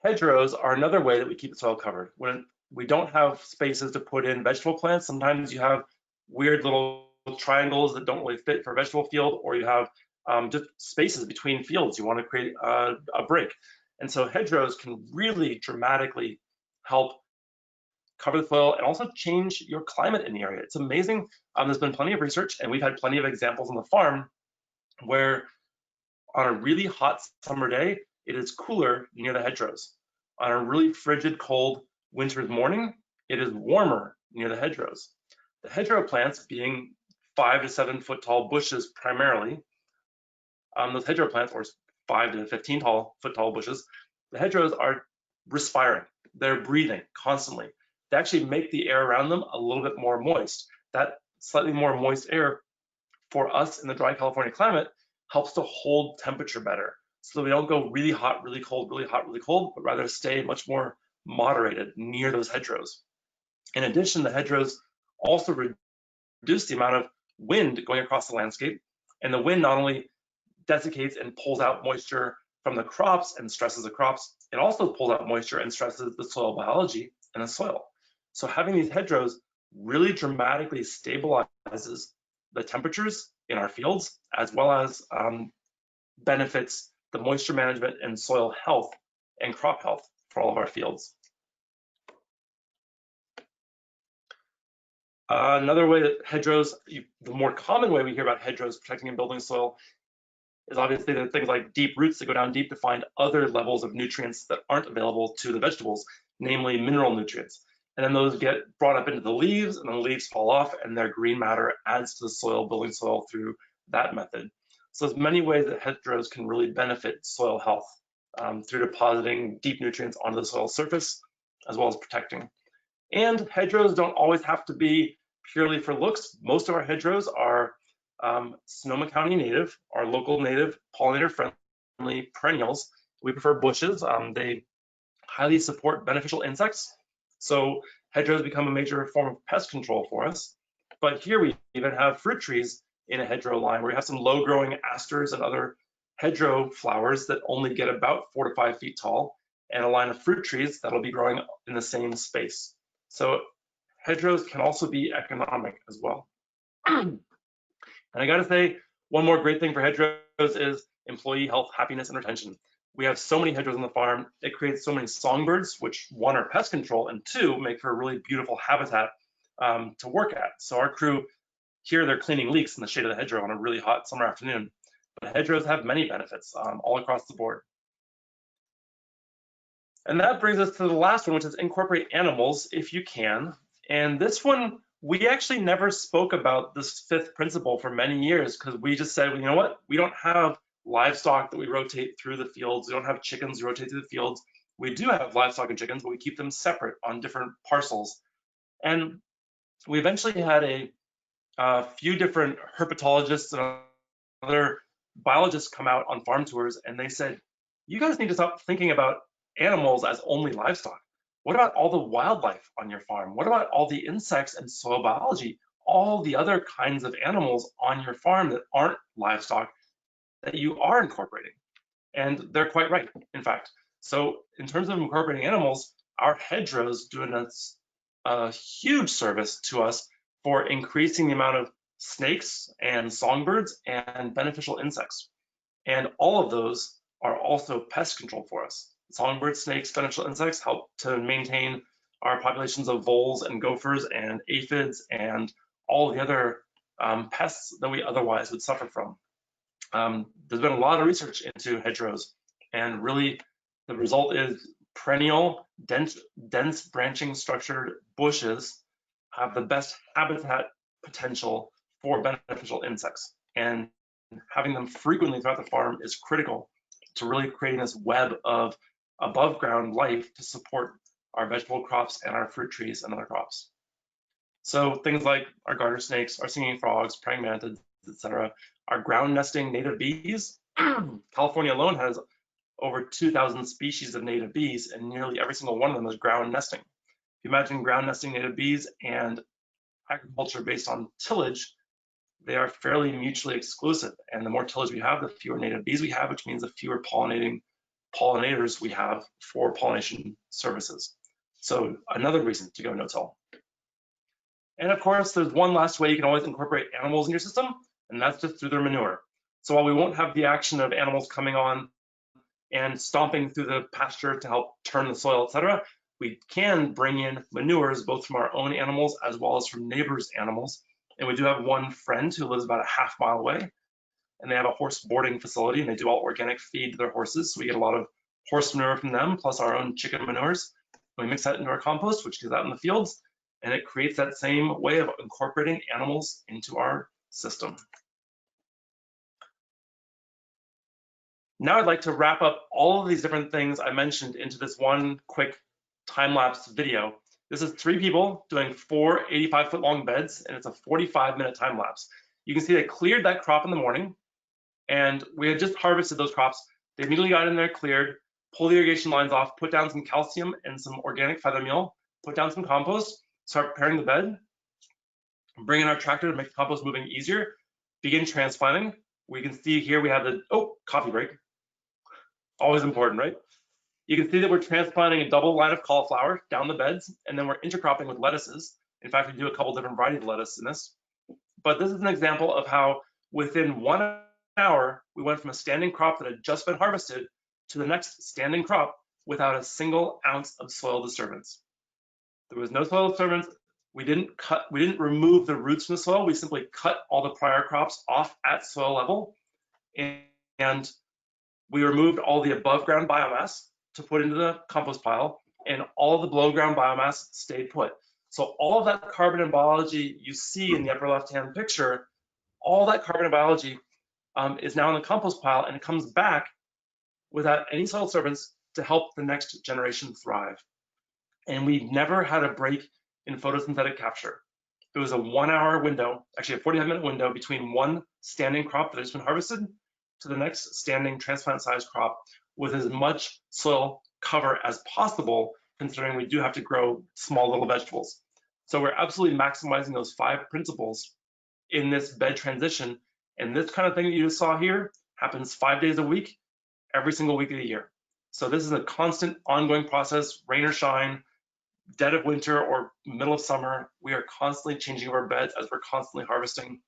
Hedgerows are another way that we keep the soil covered. When we don't have spaces to put in vegetable plants, sometimes you have weird little triangles that don't really fit for a vegetable field, or you have just spaces between fields. You want to create a break. And so hedgerows can really dramatically help cover the soil and also change your climate in the area. It's amazing. There's been plenty of research, and we've had plenty of examples on the farm where on a really hot summer day, it is cooler near the hedgerows. On a really frigid, cold winter's morning, it is warmer near the hedgerows. The hedgerow plants, being 5 to 7 foot tall bushes primarily, those hedgerow plants, or 5 to 15 foot tall bushes, the hedgerows are respiring. They're breathing constantly. They actually make the air around them a little bit more moist. That slightly more moist air for us in the dry California climate helps to hold temperature better. So we don't go really hot, really cold, really hot, really cold, but rather stay much more moderated near those hedgerows. In addition, the hedgerows also reduce the amount of wind going across the landscape. And the wind not only desiccates and pulls out moisture from the crops and stresses the crops, it also pulls out moisture and stresses the soil biology in the soil. So having these hedgerows really dramatically stabilizes the temperatures in our fields, as well as benefits the moisture management and soil health and crop health for all of our fields. Another way that hedgerows, the more common way we hear about hedgerows protecting and building soil is obviously the things like deep roots that go down deep to find other levels of nutrients that aren't available to the vegetables, namely mineral nutrients. And then those get brought up into the leaves, and the leaves fall off, and their green matter adds to the soil, building soil through that method. So there's many ways that hedgerows can really benefit soil health through depositing deep nutrients onto the soil surface, as well as protecting. And hedgerows don't always have to be purely for looks. Most of our hedgerows are Sonoma County native, our local native, pollinator-friendly perennials. We prefer bushes. They highly support beneficial insects. So hedgerows become a major form of pest control for us. But here we even have fruit trees in a hedgerow line where we have some low-growing asters and other hedgerow flowers that only get about 4 to 5 feet tall, and a line of fruit trees that'll be growing in the same space. So hedgerows can also be economic as well. And I gotta say, one more great thing for hedgerows is employee health, happiness, and retention. We have so many hedgerows on the farm, it creates so many songbirds, which one, are pest control, and two, make for a really beautiful habitat to work at. So our crew here, they're cleaning leaks in the shade of the hedgerow on a really hot summer afternoon. But hedgerows have many benefits all across the board. And that brings us to the last one, which is incorporate animals if you can. And this one, we actually never spoke about this fifth principle for many years because we just said, well, you know what? We don't have livestock that we rotate through the fields. We don't have chickens we rotate through the fields. We do have livestock and chickens, but we keep them separate on different parcels. And we eventually had a few different herpetologists and other biologists come out on farm tours, and they said, you guys need to stop thinking about animals as only livestock. What about all the wildlife on your farm? What about all the insects and soil biology, all the other kinds of animals on your farm that aren't livestock that you are incorporating? And they're quite right, in fact. So in terms of incorporating animals, our hedgerows do a huge service to us for increasing the amount of snakes and songbirds and beneficial insects. And all of those are also pest control for us. Songbirds, snakes, beneficial insects help to maintain our populations of voles and gophers and aphids and all the other pests that we otherwise would suffer from. There's been a lot of research into hedgerows, and really the result is perennial, dense branching structured bushes have the best habitat potential for beneficial insects. And having them frequently throughout the farm is critical to really creating this web of above ground life to support our vegetable crops and our fruit trees and other crops. So things like our garter snakes, our singing frogs, praying mantids, etc., our ground nesting native bees. California alone has over 2,000 species of native bees, and nearly every single one of them is ground nesting. If you imagine ground nesting native bees and agriculture based on tillage, they are fairly mutually exclusive. And the more tillage we have, the fewer native bees we have, which means the fewer pollinators we have for pollination services. So another reason to go no-till. And of course, there's one last way you can always incorporate animals in your system, and that's just through their manure. So while we won't have the action of animals coming on and stomping through the pasture to help turn the soil, etc., we can bring in manures both from our own animals as well as from neighbors' animals. And we do have one friend who lives about a half-mile away, and they have a horse boarding facility, and they do all organic feed to their horses. So we get a lot of horse manure from them, plus our own chicken manures. And we mix that into our compost, which goes out in the fields, and it creates that same way of incorporating animals into our system. Now I'd like to wrap up all of these different things I mentioned into this one quick time-lapse video. This is 3 people doing 4 85-foot long beds, and it's a 45-minute time lapse. You can see they cleared that crop in the morning, and we had just harvested those crops. They immediately got in there, cleared, pulled the irrigation lines off, put down some calcium and some organic feather meal, put down some compost, start preparing the bed, bring in our tractor to make the compost moving easier, begin transplanting. We can see here we have the, coffee break. Always important, right? You can see that we're transplanting a double line of cauliflower down the beds, and then we're intercropping with lettuces. In fact, we do a couple different varieties of lettuce in this. But this is an example of how within 1 hour, we went from a standing crop that had just been harvested to the next standing crop without a single ounce of soil disturbance. There was no soil disturbance. We didn't remove the roots from the soil. We simply cut all the prior crops off at soil level, and we removed all the above ground biomass to put into the compost pile, and all the below ground biomass stayed put. So all of that carbon and biology you see in the upper left-hand picture, all that carbon and biology is now in the compost pile, and it comes back without any soil disturbance to help the next generation thrive. And we never had a break in photosynthetic capture. It was a 1 hour window, actually a 45-minute window between one standing crop that has been harvested to the next standing transplant-sized crop with as much soil cover as possible, considering we do have to grow small little vegetables. So we're absolutely maximizing those 5 principles in this bed transition. And this kind of thing that you just saw here happens 5 days a week, every single week of the year. So this is a constant ongoing process, rain or shine, dead of winter or middle of summer. We are constantly changing our beds as we're constantly harvesting.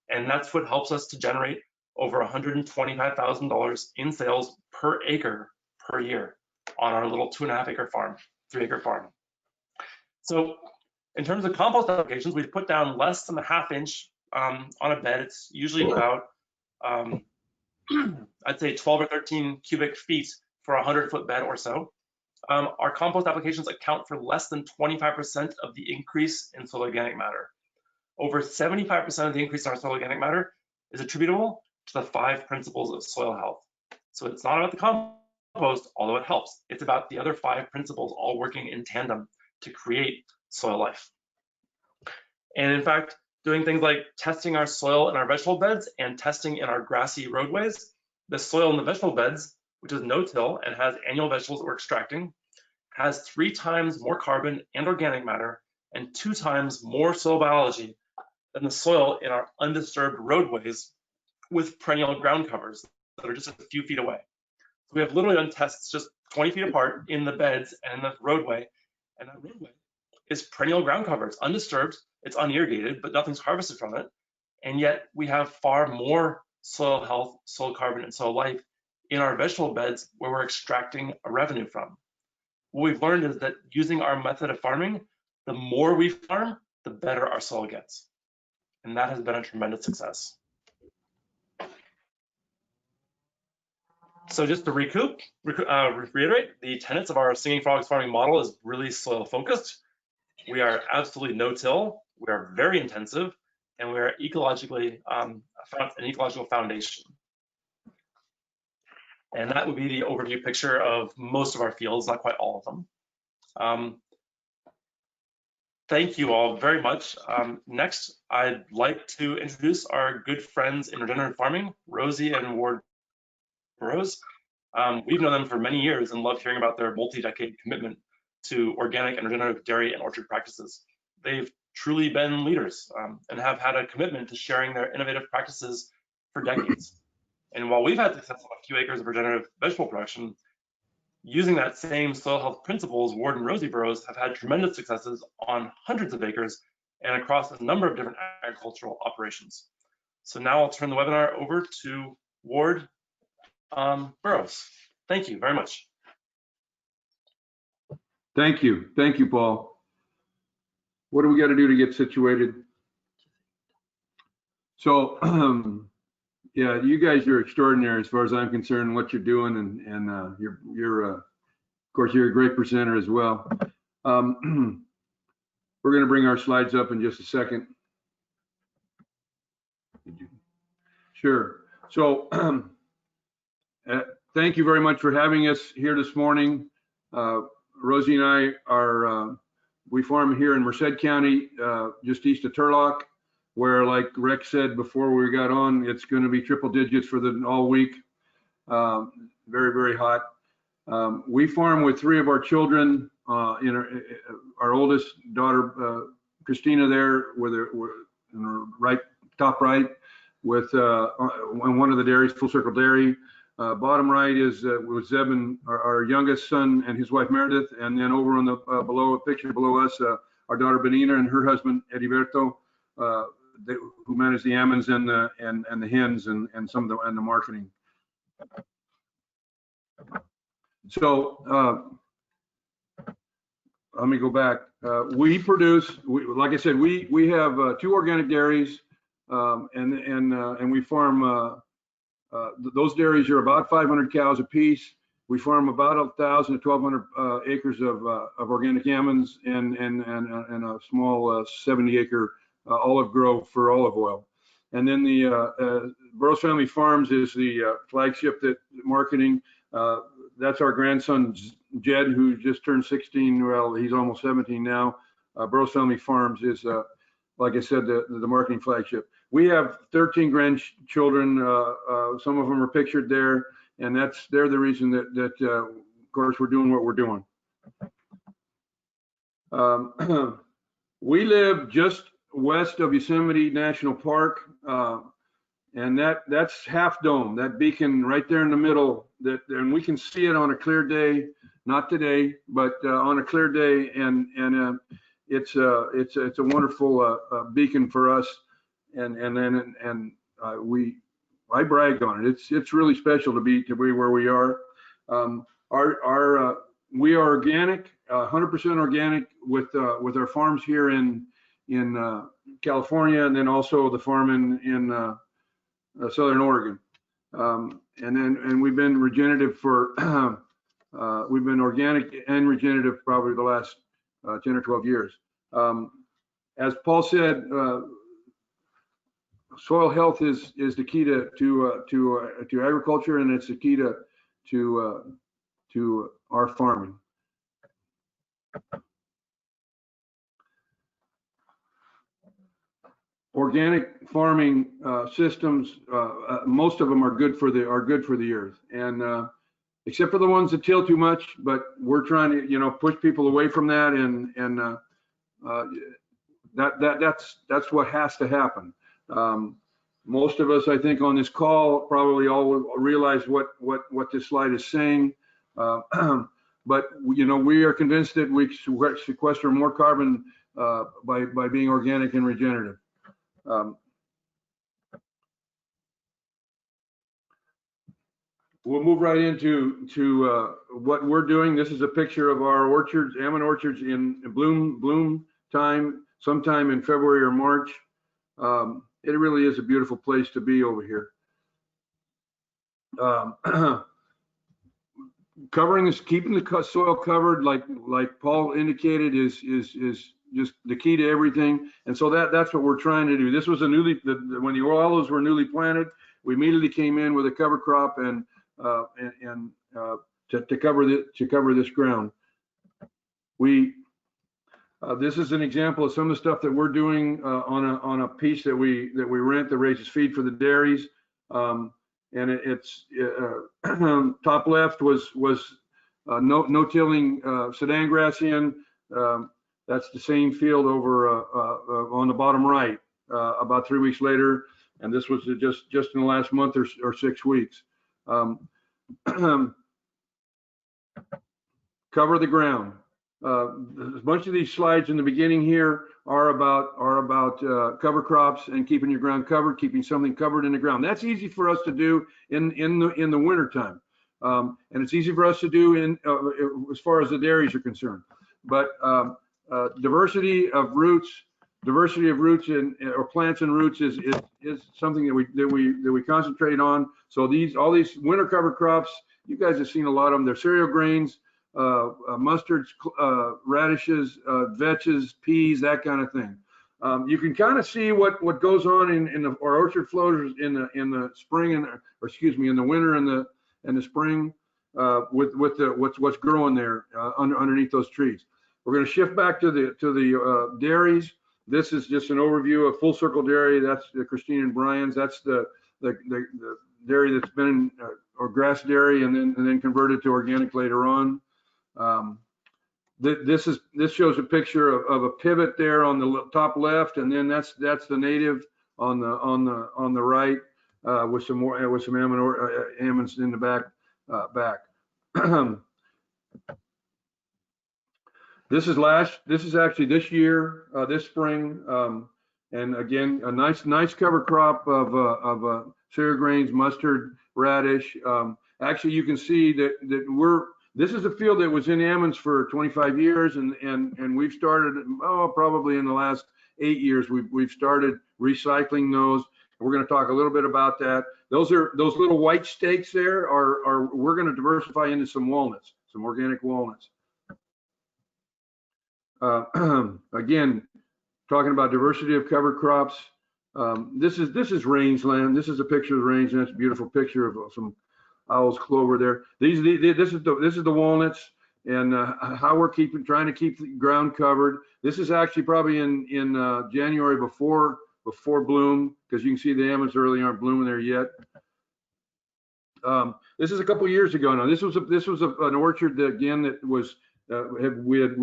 And that's what helps us to generate over $125,000 in sales per acre per year on our little 2.5 acre farm, 3 acre farm. So in terms of compost applications, we've put down less than a 1/2 inch on a bed. It's usually about, I'd say 12 or 13 cubic feet for a 100-foot bed or so. Our compost applications account for less than 25% of the increase in soil organic matter. Over 75% of the increase in our soil organic matter is attributable to the 5 principles of soil health. So it's not about the compost, although it helps. It's about the other 5 principles all working in tandem to create soil life. And in fact, doing things like testing our soil in our vegetable beds and testing in our grassy roadways, the soil in the vegetable beds, which is no-till and has annual vegetables that we're extracting, has 3 times more carbon and organic matter and 2 times more soil biology than the soil in our undisturbed roadways with perennial ground covers that are just a few feet away. So we have literally done tests just 20 feet apart in the beds and in the roadway, and that roadway is perennial ground cover. It's undisturbed, it's unirrigated, but nothing's harvested from it. And yet we have far more soil health, soil carbon, and soil life in our vegetable beds where we're extracting a revenue from. What we've learned is that using our method of farming, the more we farm, the better our soil gets. And that has been a tremendous success. So just to reiterate, the tenets of our Singing Frogs farming model is really soil focused. We are absolutely no-till, we are very intensive, and we are ecologically an ecological foundation. And that would be the overview picture of most of our fields, not quite all of them. Thank you all very much. Next, I'd like to introduce our good friends in regenerative farming, Rosie and Ward Burroughs. We've known them for many years and love hearing about their multi-decade commitment to organic and regenerative dairy and orchard practices. They've truly been leaders and have had a commitment to sharing their innovative practices for decades. And while we've had success on a few acres of regenerative vegetable production, using that same soil health principles, Ward and Rosie Burroughs have had tremendous successes on hundreds of acres and across a number of different agricultural operations. So now I'll turn the webinar over to Ward Burroughs. Thank you very much. Thank you, Paul. What do we got to do to get situated? So, yeah, you guys are extraordinary as far as I'm concerned. What you're doing, and you're of course, you're a great presenter as well. We're going to bring our slides up in just a second. Sure. So, thank you very much for having us here this morning. Rosie and I are, we farm here in Merced County, just east of Turlock, where, like Rex said before we got on, it's going to be triple digits for the all week. Very, very hot. We farm with 3 of our children, our oldest daughter, Christina, there with her right, top right, with one of the dairies, Full Circle Dairy. Bottom right is with Zeb and our youngest son and his wife Meredith, and then over on the below picture below us, our daughter Benina and her husband Ediberto, who manage the almonds and the hens and some of the marketing. So let me go back. We produce, like I said, we have 2 organic dairies, and we farm. Those dairies are about 500 cows a piece. We farm about 1,000 to 1,200 acres of organic almonds and a small 70-acre olive grove for olive oil. And then the Burroughs Family Farms is the flagship that marketing. That's our grandson Jed, who just turned 16. Well, he's almost 17 now. Burroughs Family Farms is, like I said, the marketing flagship. We have 13 grandchildren. Some of them are pictured there, and they're the reason that of course, we're doing what we're doing. We live just west of Yosemite National Park, and that's Half Dome, that beacon right there in the middle. And we can see it on a clear day, not today, but on a clear day, and it's a wonderful beacon for us. I brag on it. It's really special to be where we are. We are organic, 100% organic with our farms here in California, and then also the farm in Southern Oregon. And we've been regenerative for we've been organic and regenerative probably the last 10 or 12 years. As Paul said, soil health is the key to agriculture, and it's the key to our farming. Organic farming systems, most of them are good for the earth, and except for the ones that till too much. But we're trying to push people away from that, and that's what has to happen. Most of us, I think, on this call probably all realize what this slide is saying, but we are convinced that we sequester more carbon by being organic and regenerative. We'll move right into what we're doing. This is a picture of our orchards, almond orchards in bloom time, sometime in February or March. It really is a beautiful place to be over here. Covering this, keeping the soil covered, like Paul indicated, is just the key to everything. And so that's what we're trying to do. This was when the olives were newly planted, we immediately came in with a cover crop and to cover this ground. This is an example of some of the stuff that we're doing on a piece that we rent that raises feed for the dairies. And it's top left was no tilling Sudan grass in. That's the same field over on the bottom right about 3 weeks later, and this was just in the last month or 6 weeks. Cover the ground. A bunch of these slides in the beginning here are about cover crops and keeping your ground covered, keeping something covered in the ground. That's easy for us to do in the winter time, and it's easy for us to do as far as the dairies are concerned. But diversity of roots or plants and roots is something that we concentrate on. So all these winter cover crops, you guys have seen a lot of them. They're cereal grains, mustards, radishes, vetches, peas, that kind of thing. You can kind of see what goes on in our orchard floaters in the spring in the winter and the spring with what's growing there underneath those trees. We're going to shift back to the dairies. This is just an overview of Full Circle Dairy. That's Christine and Brian's. That's the dairy that's been or grass dairy and then converted to organic later on. This shows a picture of a pivot there on the top left, and then that's the native on the right with some almonds in the back. This is actually this year, this spring, and again a nice cover crop of cereal grains, mustard, radish. Actually, you can see that this is a field that was in almonds for 25 years, and we've started probably in the last 8 years we've started recycling those. We're going to talk a little bit about that. Those little white stakes there are we're going to diversify into some walnuts, some organic walnuts. Again, talking about diversity of cover crops. This is rangeland. This is a picture of the rangeland. It's a beautiful picture of some owl's clover there. This is the walnuts, and how we're trying to keep the ground covered. This is actually probably in January before bloom, because you can see the almonds early aren't blooming there yet. This is a couple years ago now. This was an orchard that, again, that was we had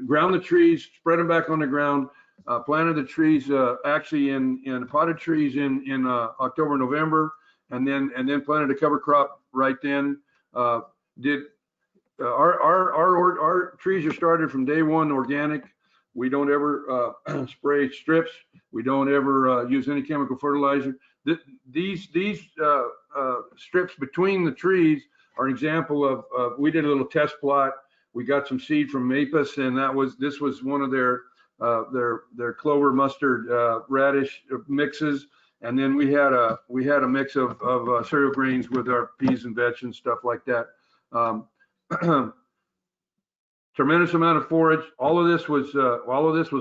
ground the trees, spread them back on the ground, planted the trees actually in potted trees in October, November, and then planted a cover crop right then. Our trees are started from day one organic. We don't ever spray strips. We don't ever use any chemical fertilizer. These strips between the trees are an example of we did a little test plot. We got some seed from Maple, and this was one of their clover, mustard, radish mixes. And then we had a mix of cereal grains with our peas and veg and stuff like that. Tremendous amount of forage. All of this was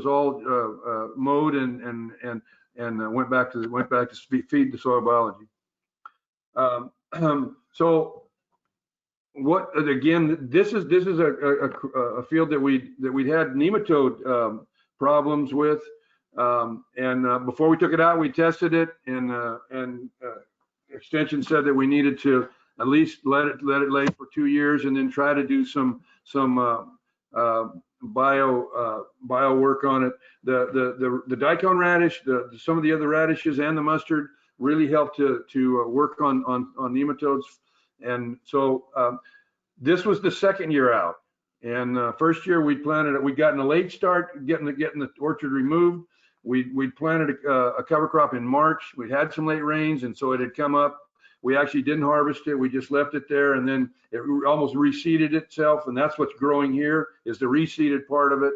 all mowed and went back to feed the soil biology. So what again? This is a field that we'd had nematode problems with. Before we took it out, we tested it, and Extension said that we needed to at least let it lay for 2 years, and then try to do some bio work on it. The daikon radish, some of the other radishes, and the mustard really helped to work on nematodes. And so this was the second year out. And first year we planted it. We got in a late start getting the orchard removed. We planted a cover crop in March. We had some late rains, and so it had come up. We actually didn't harvest it. We just left it there, and then it almost reseeded itself. And that's what's growing here, is the reseeded part of it.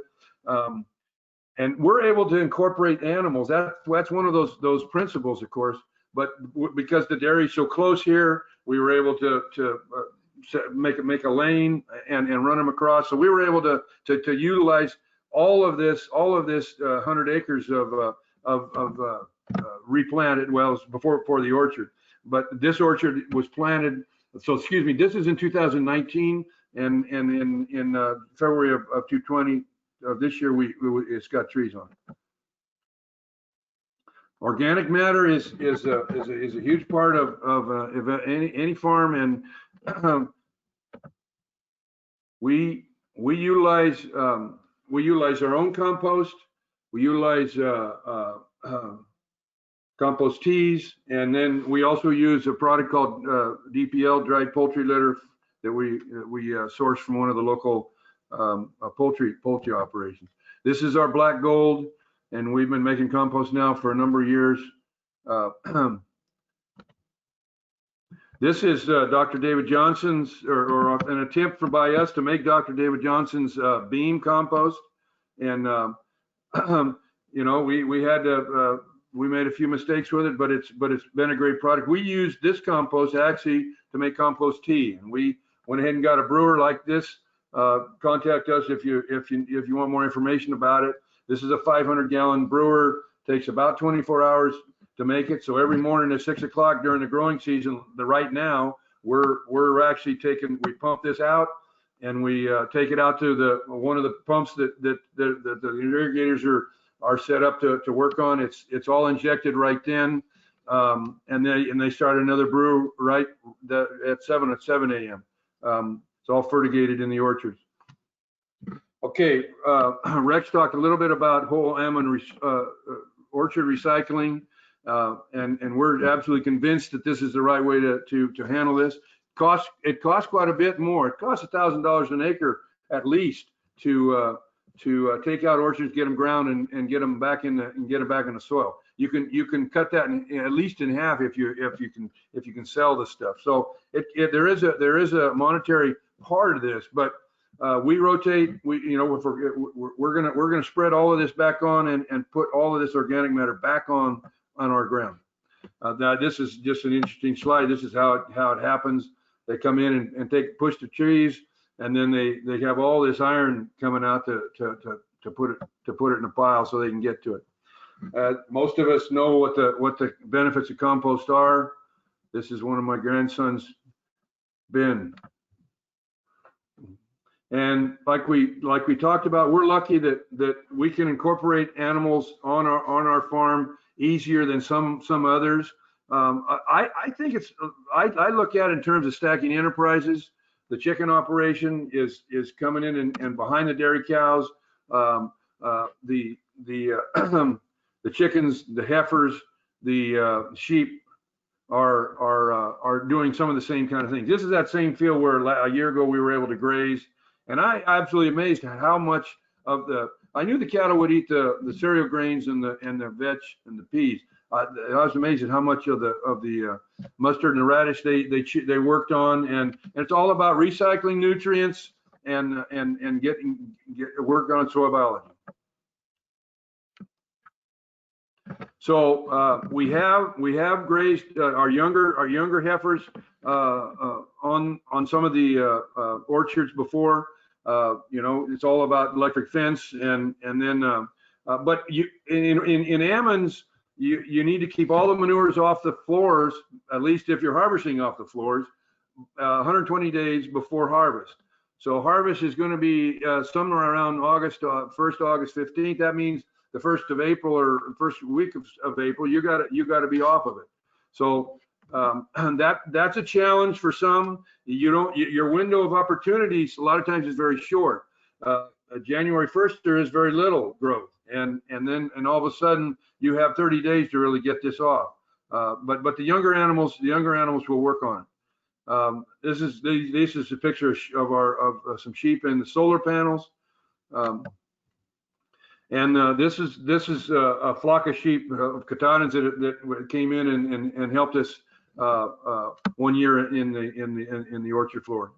And we're able to incorporate animals. That's one of those principles, of course. But because the dairy is so close here, we were able to make a lane and run them across. So we were able to utilize all of this 100 acres of replanted wells before the orchard. But this orchard was planted. So excuse me, this is in 2019, and in February of 2020 of this year, it's got trees on it. Organic matter is a huge part of any farm, and we utilize our own compost. We utilize compost teas, and then we also use a product called DPL, dried poultry litter, that we source from one of the local poultry operations. This is our black gold, and we've been making compost now for a number of years. This is Dr. David Johnson's, or an attempt by us to make Dr. David Johnson's beam compost. And you know, we had to we made a few mistakes with it, but it's been a great product. We used this compost actually to make compost tea, and we went ahead and got a brewer like this. Contact us if you want more information about it. This is a 500-gallon brewer. Takes about 24 hours to make it. So every morning at 6 o'clock during the growing season, right now, we're actually we pump this out, and we take it out to one of the pumps that the irrigators are set up to work on. It's all injected right then, and they start another brew right at 7 a.m. It's all fertigated in the orchards. Okay, Rex talked a little bit about whole almond orchard recycling, and we're absolutely convinced that this is the right way to handle this. It costs quite a bit more. It costs $1,000 an acre at least to take out orchards, get them ground, and get them back in the soil. You can cut that at least in half if you can sell the stuff. So there is a monetary part of this, but we rotate. We're gonna spread all of this back on and put all of this organic matter back on our ground. Now this is just an interesting slide. This is how it happens. They come in and push the trees, and then they have all this iron coming out to put it in a pile so they can get to it. Most of us know what the benefits of compost are. This is one of my grandson's bin. And like we talked about, we're lucky that we can incorporate animals on our farm easier than some others. I think I look at it in terms of stacking enterprises. The chicken operation is coming in and behind the dairy cows. The chickens, the heifers, the sheep are doing some of the same kind of things. This is that same field where a year ago we were able to graze. And I absolutely amazed at how much of I knew the cattle would eat the cereal grains and the veg and the peas. I was amazed at how much of the mustard and the radish they worked on, and it's all about recycling nutrients and work on soil biology. So we have grazed our younger heifers on some of the orchards before. It's all about electric fence, and then but in almonds you need to keep all the manures off the floors, at least if you're harvesting off the floors, 120 days before harvest. So harvest is going to be somewhere around August 1st, August 15th. That means the 1st of April or first week of April, you got to be off of it. So that's a challenge for some. Your window of opportunities a lot of times is very short. January 1st there is very little growth, and then all of a sudden you have 30 days to really get this off. But the younger animals will work on it. This is a picture of some sheep in the solar panels. And this is a flock of sheep of Katahdins that came in and helped us 1 year in the orchard floor.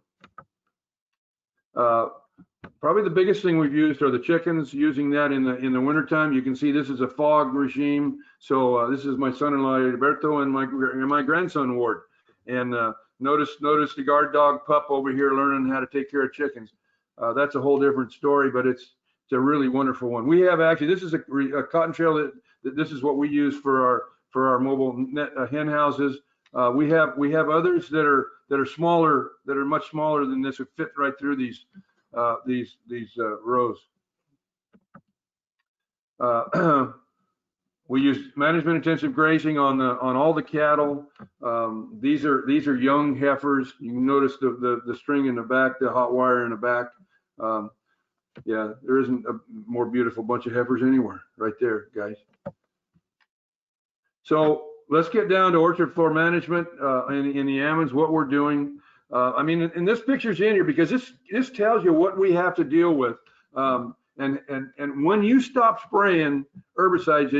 Probably the biggest thing we've used are the chickens. Using that in the wintertime. You can see this is a fog regime. So this is my son-in-law Alberto and my grandson Ward. And notice the guard dog pup over here learning how to take care of chickens. That's a whole different story, but it's a really wonderful one. We have actually, this is a cotton trail that this is what we use for our mobile hen houses. We have others that are smaller, that are much smaller than this, would fit right through these rows. We use management intensive grazing on all the cattle. These are young heifers. You can notice the string in the back, the hot wire in the back. Yeah, there isn't a more beautiful bunch of heifers anywhere right there, guys. So let's get down to orchard floor management in the almonds, what we're doing. I mean, and this picture's in here because this tells you what we have to deal with. And when you stop spraying herbicides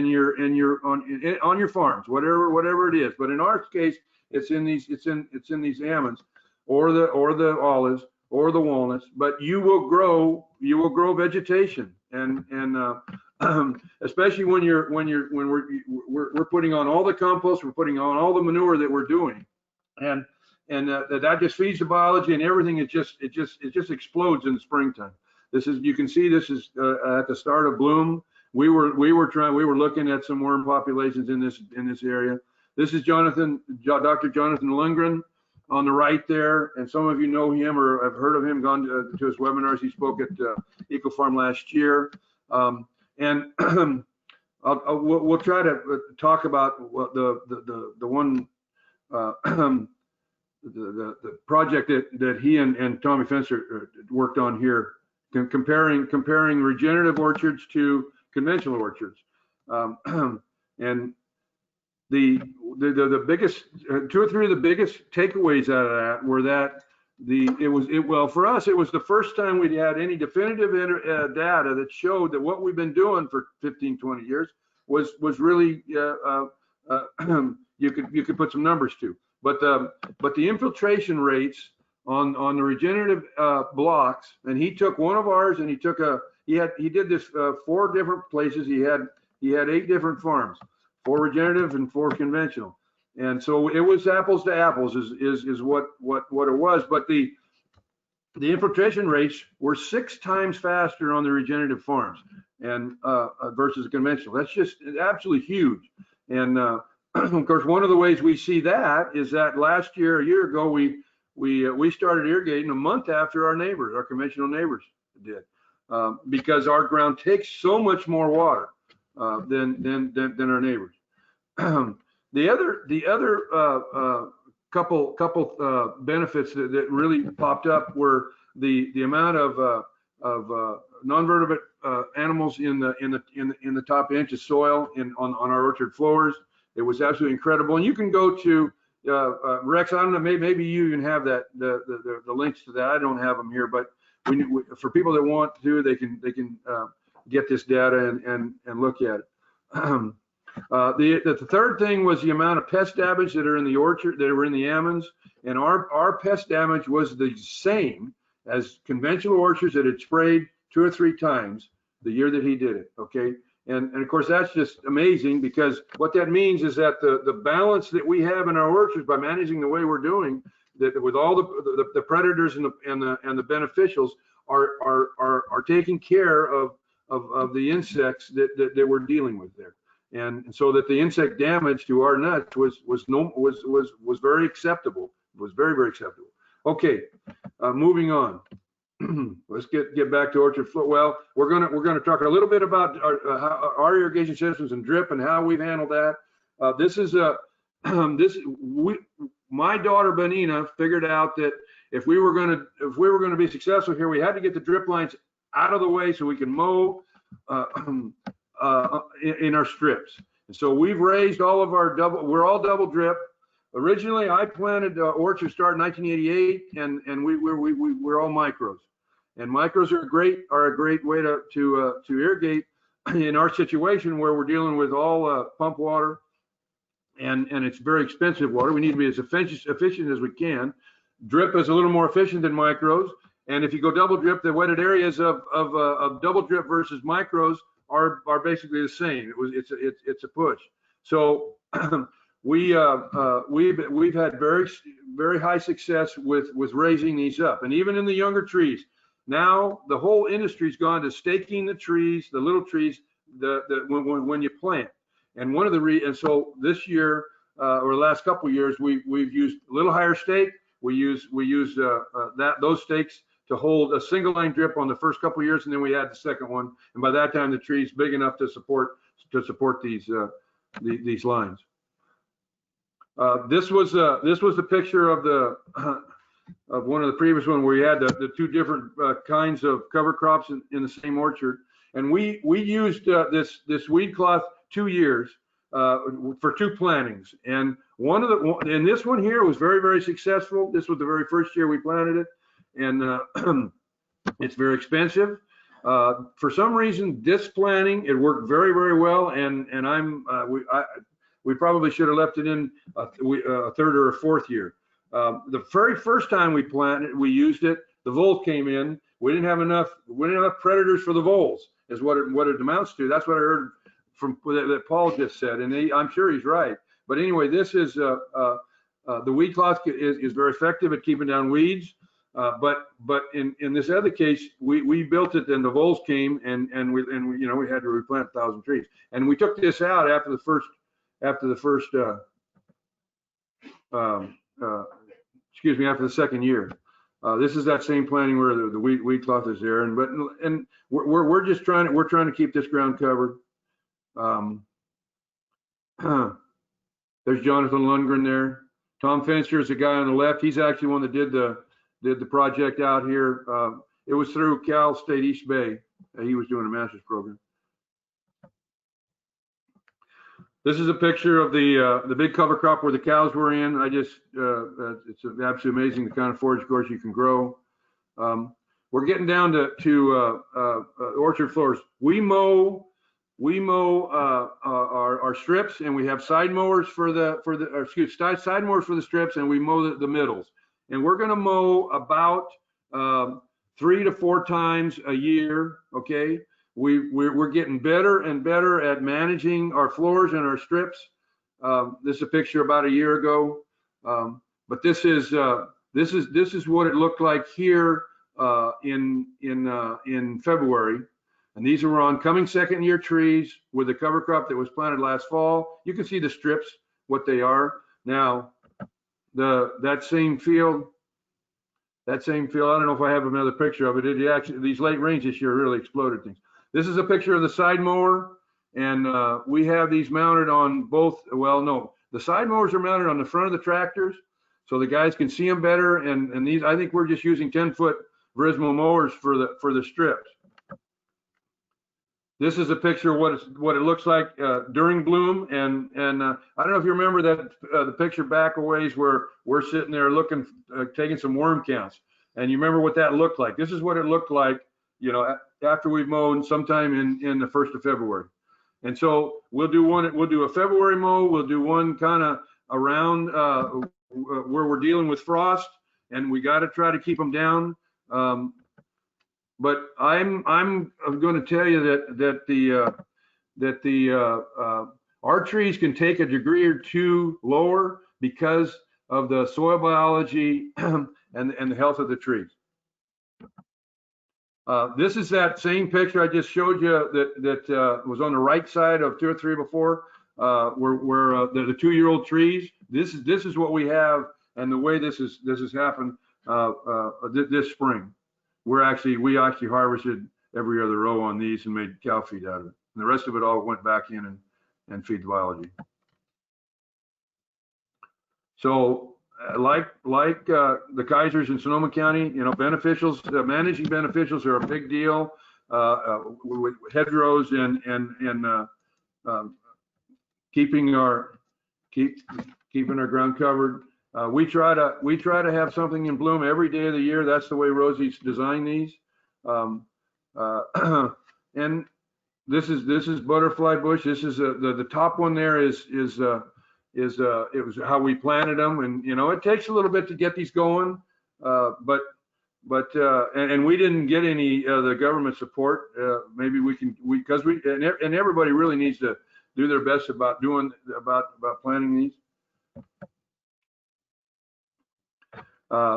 on your farms, whatever it is, but in our case, it's in these almonds or the olives or the walnuts, but you will grow vegetation, and especially when we're putting on all the compost, we're putting on all the manure that we're doing, and that just feeds the biology, and everything it just explodes in the springtime. You can see this is at the start of bloom. We were looking at some worm populations in this area. This is Dr. Jonathan Lundgren on the right there, and some of you know him or have heard of him, gone to his webinars. He spoke at EcoFarm last year. And we'll try to talk about the one the project that he and Tommy Fencer worked on here, comparing regenerative orchards to conventional orchards. And the biggest, two or three of the biggest takeaways out of that were that well, for us, it was the first time we'd had any definitive data that showed that what we've been doing for 15, 20 years was really you could put some numbers to. But the infiltration rates on the regenerative blocks, and he took one of ours, and he did this 4 different places. He had 8 different farms, 4 regenerative and 4 conventional, and so it was apples to apples is what it was. But the infiltration rates were 6 times faster on the regenerative farms and versus conventional. That's just absolutely huge. And of course, one of the ways we see that is that last year, a year ago, we started irrigating a month after our neighbors, our conventional neighbors did, because our ground takes so much more water than our neighbors. The other couple benefits that really popped up were the amount of non-vertebrate animals in the top inch of soil on our orchard floors. It was absolutely incredible. And you can go to Rex. I don't know. Maybe you even have that the links to that. I don't have them here, but for people that want to, they can get this data and look at it. The third thing was the amount of pest damage that are in the orchard, that were in the almonds, and our pest damage was the same as conventional orchards that had sprayed 2 or 3 times the year that he did it. Okay. And of course, that's just amazing, because what that means is that the balance that we have in our orchards, by managing the way we're doing, that with all the predators and the beneficials are taking care of the insects that we're dealing with there, and so that the insect damage to our nuts was very acceptable. It was very, very acceptable. Okay, moving on. Let's get back to orchard flow. Well, we're gonna talk a little bit about our irrigation systems and drip and how we've handled that. My daughter Benina figured out that if we were gonna be successful here, we had to get the drip lines out of the way so we can mow in our strips. And so we've raised all of our we're all double drip. Originally, I planted orchard start in 1988, and we're all micros. And micros are a great way to irrigate in our situation, where we're dealing with all pump water, and it's very expensive water. We need to be as efficient as we can. Drip is a little more efficient than micros, and if you go double drip, the wetted areas of double drip versus micros are basically the same. It's a push. So we've had very high success with raising these up, and even in the younger trees. Now the whole industry's gone to staking the trees, the little trees, when you plant. And one of and so this year or the last couple of years, we've used a little higher stake. We use those stakes to hold a single line drip on the first couple of years, and then we add the second one. And by that time, the tree's big enough to support these lines. This was the picture of one of the previous one, where you had the 2 different kinds of cover crops in the same orchard. And we used this weed cloth 2 years for 2 plantings. And and this one here was very, very successful. This was the very first year we planted it, and it's very expensive. For some reason, this planting, it worked very, very well. And we probably should have left it in a 3rd or a 4th year. The very first time we used it, the voles came in. We didn't have enough predators for the voles, is what it amounts to. That's what I heard from that Paul just said, and I'm sure he's right. But anyway, this is the weed cloth is very effective at keeping down weeds. But in this other case, we built it, and the voles came, and we had to replant 1,000 trees. And we took this out after the first excuse me, after the second year. This is that same planting where the weed cloth is there, and we're just trying to keep this ground covered. There's Jonathan Lundgren there. Tom Fenster is the guy on the left. He's actually one that did the project out here. It was through Cal State East Bay. He was doing a master's program. This is a picture of the big cover crop where the cows were in. It's absolutely amazing the kind of forage, of course, you can grow. We're getting down to orchard floors. We mow our strips, and we have side mowers for the side mowers for the strips, and we mow the middles. And we're going to mow about 3 to 4 times a year. Okay. We're getting better and better at managing our floors and our strips. This is a picture about a year ago, but this is what it looked like here in February. And these are on coming second year trees with the cover crop that was planted last fall. You can see the strips, what they are. Now, that same field, I don't know if I have another picture of it. It actually, these late rains this year really exploded things. This is a picture of the side mower, and we have these mounted on both. Well, no, the side mowers are mounted on the front of the tractors, so the guys can see them better. And these, I think we're just using 10-foot Verismo mowers for the strips. This is a picture of what it looks like during bloom, and I don't know if you remember that the picture back a ways where we're sitting there looking, taking some worm counts, and you remember what that looked like. This is what it looked like, you know, after we've mown sometime in the 1st of February. And so we'll do a February mow, we'll do one kind of around where we're dealing with frost, and we got to try to keep them down. But I'm going to tell you that our trees can take a degree or two lower because of the soil biology and the health of the trees. This is that same picture I just showed you that was on the right side of 2 or 3 before, where the 2-year-old trees. This is what we have, and the way this has happened this spring. We actually harvested every other row on these and made cow feed out of it, and the rest of it all went back in and feed the biology. So like the Kaisers in Sonoma County, you know, beneficials, managing beneficials are a big deal. With hedgerows and keeping our ground covered. We try to have something in bloom every day of the year. That's the way Rosie's designed these. And this is butterfly bush. This is the top one there is it was how we planted them, and you know it takes a little bit to get these going, but we didn't get any the government support. Maybe and everybody really needs to do their best about planting these.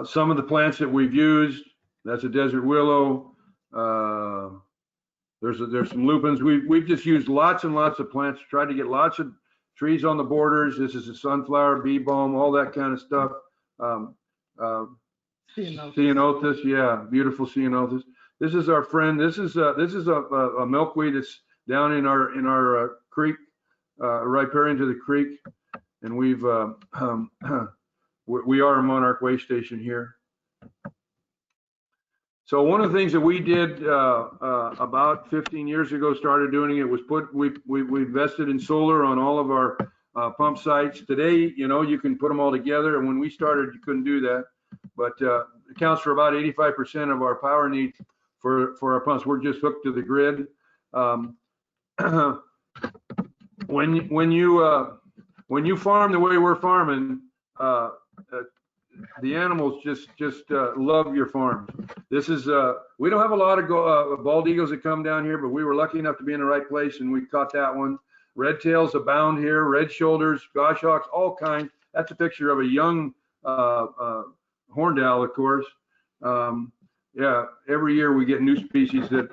Some of the plants that we've used, that's a desert willow. There's some lupins. We've just used lots and lots of plants, tried to get lots of trees on the borders. This is a sunflower, bee balm, all that kind of stuff. Ceanothus, yeah, beautiful ceanothus. This is our friend. This is a milkweed that's down in our creek, riparian to the creek, and we are a monarch way station here. So one of the things that we did about 15 years ago, started doing it, was we invested in solar on all of our pump sites. Today, you know, you can put them all together, and when we started, you couldn't do that. But it accounts for about 85% of our power needs for our pumps. We're just hooked to the grid. When you farm the way we're farming, the animals just love your farms. This is we don't have a lot of bald eagles that come down here, but we were lucky enough to be in the right place, and we caught that one. Red tails abound here, red shoulders, goshawks, all kinds. That's a picture of a young horned owl, of course. Yeah, every year we get new species that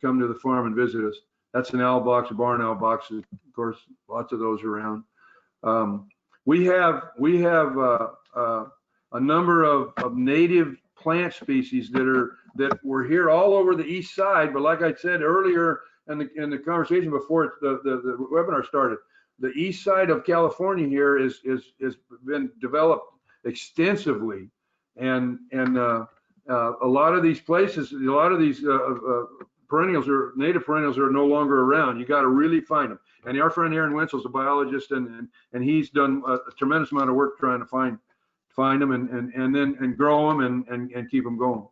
come to the farm and visit us. That's an owl box, a barn owl box, of course, lots of those around. We have a number of native plant species that were here all over the east side. But like I said earlier in the conversation before the webinar started, the east side of California here is been developed extensively, and a lot of these places, a lot of these perennials or native perennials are no longer around. You got to really find them. And our friend Aaron Wenzel's a biologist, and he's done a tremendous amount of work trying to find them and grow them and keep them going.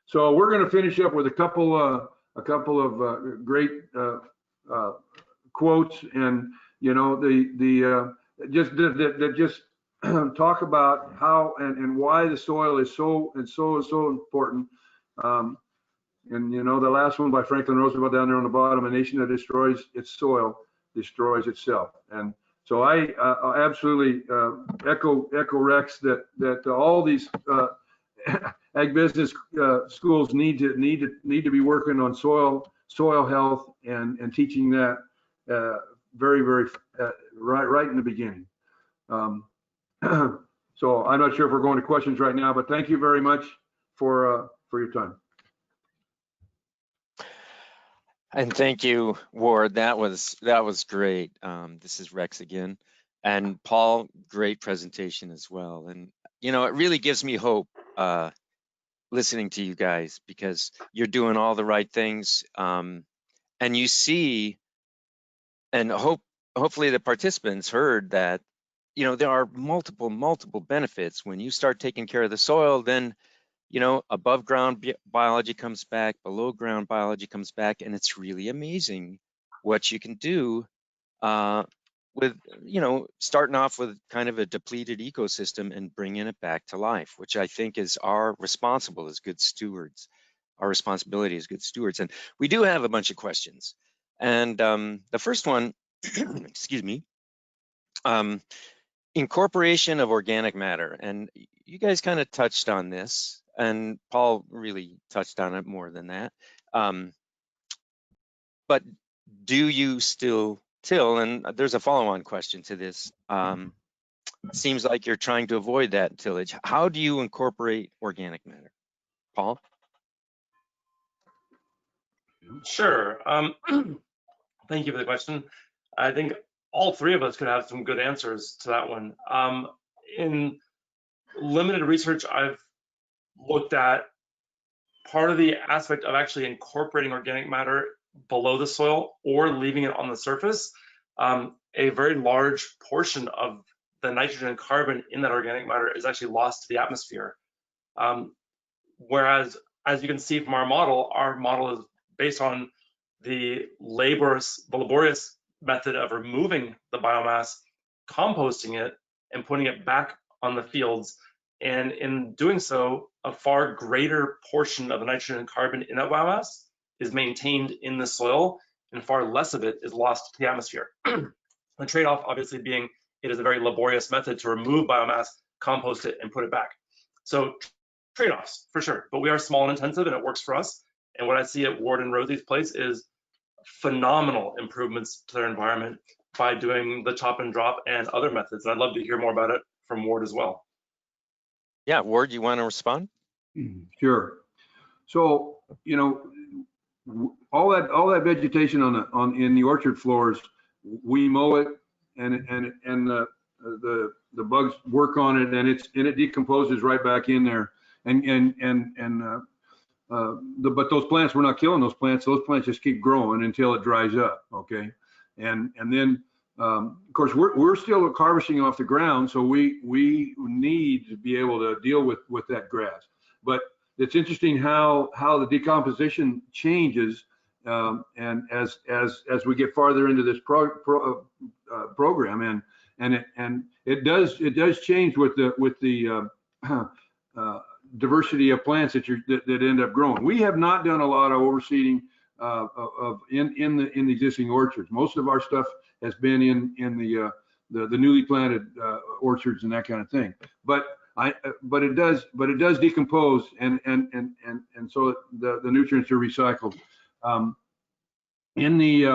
So we're going to finish up with a couple of great quotes, and you know just talk about how and why the soil is so important. And you know, the last one by Franklin Roosevelt down there on the bottom: a nation that destroys its soil destroys itself. And so I absolutely echo Rex that all these ag business schools need to be working on soil health and teaching that very right in the beginning. So I'm not sure if we're going to questions right now, but thank you very much for your time. And thank you, Ward. That was great. This is Rex again, and Paul, great presentation as well. And you know, it really gives me hope listening to you guys, because you're doing all the right things, and you see, and hopefully the participants heard that, you know, there are multiple benefits when you start taking care of the soil. Then, you know, above ground biology comes back, below ground biology comes back, and it's really amazing what you can do with, you know, starting off with kind of a depleted ecosystem and bringing it back to life, which I think is our responsibility as good stewards. And we do have a bunch of questions. And the first one, excuse me, incorporation of organic matter. And you guys kind of touched on this, and Paul really touched on it more than that. But do you still till? And there's a follow-on question to this. Seems like you're trying to avoid that tillage. How do you incorporate organic matter? Paul? Sure. Thank you for the question. I think all three of us could have some good answers to that one. In limited research, I've looked at part of the aspect of actually incorporating organic matter below the soil or leaving it on the surface. A very large portion of the nitrogen and carbon in that organic matter is actually lost to the atmosphere. Whereas, as you can see from our model is based on the laborious method of removing the biomass, composting it, and putting it back on the fields. And in doing so, a far greater portion of the nitrogen and carbon in that biomass is maintained in the soil, and far less of it is lost to the atmosphere. The trade-off obviously being it is a very laborious method to remove biomass, compost it, and put it back. So trade-offs for sure, but we are small and intensive, and it works for us. And what I see at Ward and Rosie's place is phenomenal improvements to their environment by doing the chop and drop and other methods. And I'd love to hear more about it from Ward as well. Yeah, Ward, you want to respond? Sure. So, you know, all that vegetation in the orchard floors, we mow it, and the bugs work on it, and it decomposes right back in there. But those plants, we're not killing those plants. Those plants just keep growing until it dries up. Okay, and then of course we're still harvesting off the ground, so we need to be able to deal with that grass. But it's interesting how the decomposition changes, and as we get farther into this program, and it does change with the diversity of plants that end up growing. We have not done a lot of overseeding in the existing orchards. Most of our stuff has been in the newly planted orchards and that kind of thing. But it does decompose, and so the nutrients are recycled. In the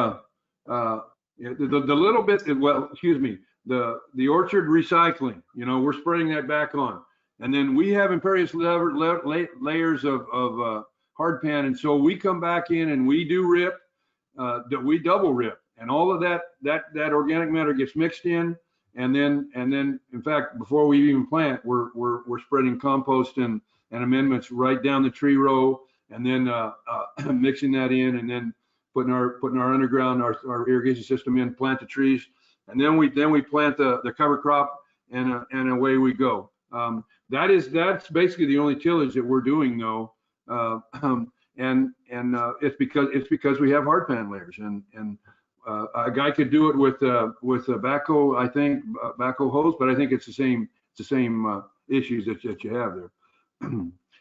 little bit, well, excuse me, the orchard recycling, you know, we're spreading that back on. And then we have impervious layers of hard pan. And so we come back in and we do rip, we double rip, and all of that organic matter gets mixed in. And then in fact, before we even plant, we're spreading compost and amendments right down the tree row, and then mixing that in, and then putting our underground, our irrigation system in, plant the trees, and then we plant the cover crop, and away we go. That's basically the only tillage that we're doing, though, and it's because we have hard pan layers, and a guy could do it with a backhoe, I think, backhoe hose, but I think it's the same issues that you have there.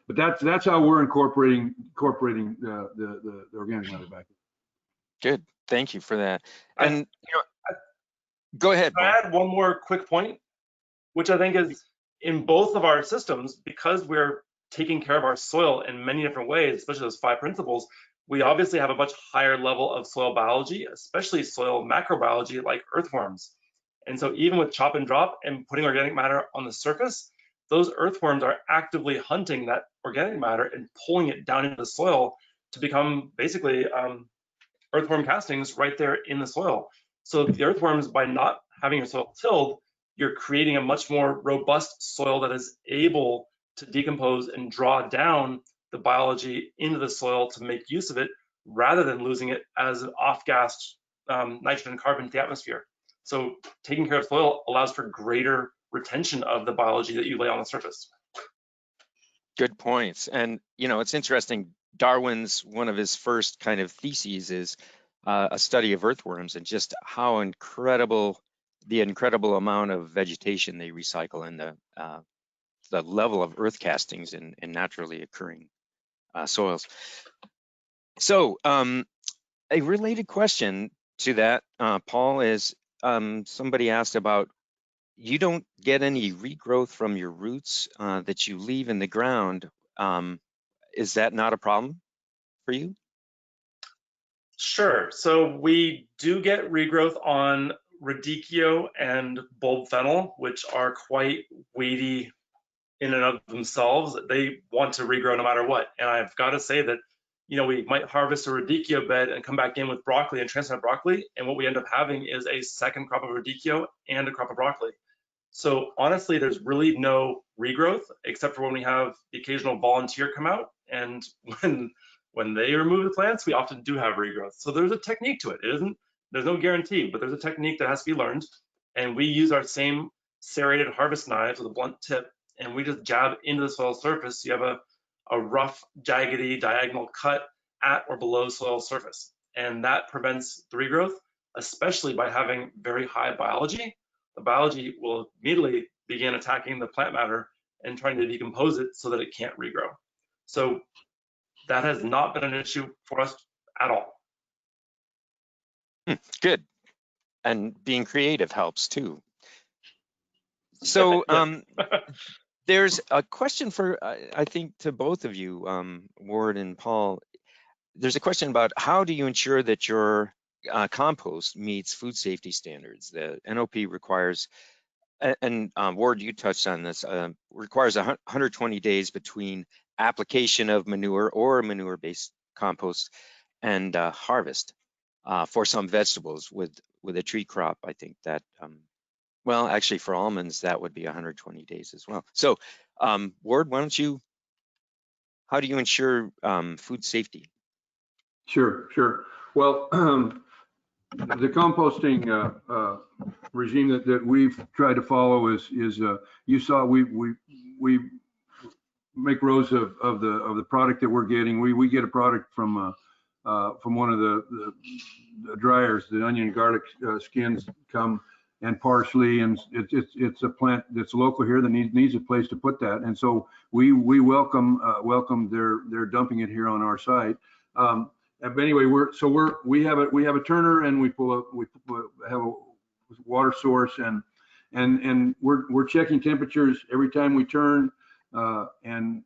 But that's how we're incorporating the organic matter back. Good, thank you for that. And you know, go ahead. I add one more quick point, which I think is in both of our systems, because we're taking care of our soil in many different ways, especially those 5 principles, we obviously have a much higher level of soil biology, especially soil macrobiology like earthworms. And so even with chop and drop and putting organic matter on the surface, those earthworms are actively hunting that organic matter and pulling it down into the soil to become basically earthworm castings right there in the soil. So the earthworms, by not having your soil tilled, you're creating a much more robust soil that is able to decompose and draw down the biology into the soil to make use of it, rather than losing it as an off-gassed nitrogen and carbon to the atmosphere. So taking care of soil allows for greater retention of the biology that you lay on the surface. Good points. And you know, it's interesting, Darwin's, one of his first kind of theses is a study of earthworms, and just how the incredible amount of vegetation they recycle, and the level of earth castings in naturally occurring soils. So a related question to that, Paul, is somebody asked about, you don't get any regrowth from your roots that you leave in the ground. Is that not a problem for you? Sure. So we do get regrowth on radicchio and bulb fennel, which are quite weighty in and of themselves. They want to regrow no matter what. And I've got to say that, you know, we might harvest a radicchio bed and come back in with broccoli and transplant broccoli, and what we end up having is a second crop of radicchio and a crop of broccoli. So honestly, there's really no regrowth, except for when we have the occasional volunteer come out, and when they remove the plants, we often do have regrowth. So there's a technique to it. There's no guarantee, but there's a technique that has to be learned. And we use our same serrated harvest knives with a blunt tip, and we just jab into the soil surface. So you have a rough, jaggedy, diagonal cut at or below soil surface. And that prevents the regrowth, especially by having very high biology. The biology will immediately begin attacking the plant matter and trying to decompose it so that it can't regrow. So that has not been an issue for us at all. Good. And being creative helps too. So there's a question for, I think, to both of you, Ward and Paul. There's a question about, how do you ensure that your compost meets food safety standards? The NOP requires, and Ward, you touched on this, requires 120 days between application of manure or manure-based compost and harvest for some vegetables. With a tree crop, I think that, well, actually for almonds, that would be 120 days as well. So Ward, how do you ensure food safety? Sure. Well, the composting regime that we've tried to follow is you saw we make rows of the product that we're getting. We get a product from one of the dryers. The onion and garlic skins come, and parsley, and it's a plant that's local here that needs a place to put that. And so we welcome their dumping it here on our site. But anyway, we have a turner, and we have a water source, and we're checking temperatures every time we turn, and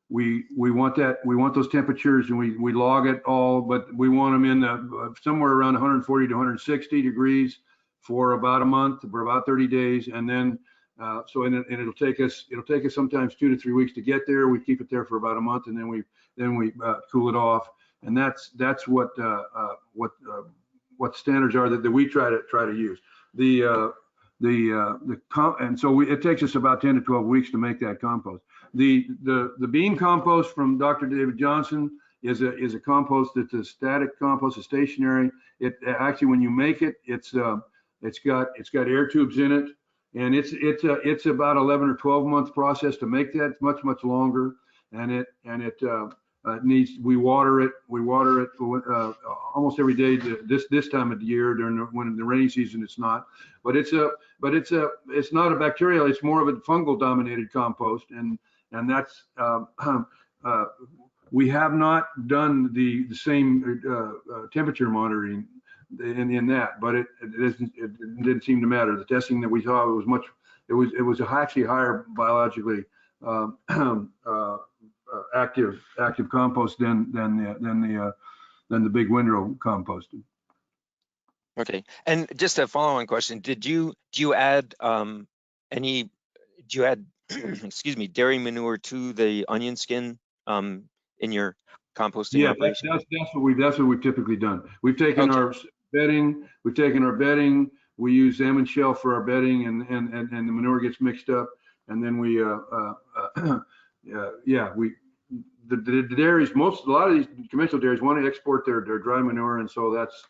we want those temperatures, and we log it all, but we want them in somewhere around 140 to 160 degrees for about a month, for about 30 days, and then and it'll take us sometimes 2 to 3 weeks to get there. We keep it there for about a month, and then we cool it off, and that's what standards are that we try to use. And so it takes us about 10 to 12 weeks to make that compost. The bean compost from Dr. David Johnson is a compost that's a static compost, a stationary. It actually, when you make it, it's got air tubes in it, and it's about 11 or 12 month process to make that. It's much longer, and it needs, we water it almost every day. This time of the year, when the rainy season, it's not. But it's not a bacterial. It's more of a fungal dominated compost, and that's we have not done the same temperature monitoring in that, but it didn't seem to matter. The testing that we saw, it was actually higher biologically active compost than the big windrow compost. Okay, and just a follow-on question: do you add excuse me, dairy manure to the onion skin in your composting operation? That's what we've typically done. We've taken our bedding. We use salmon shell for our bedding, and the manure gets mixed up, and then the dairies, a lot of these conventional dairies want to export their dry manure, and so that's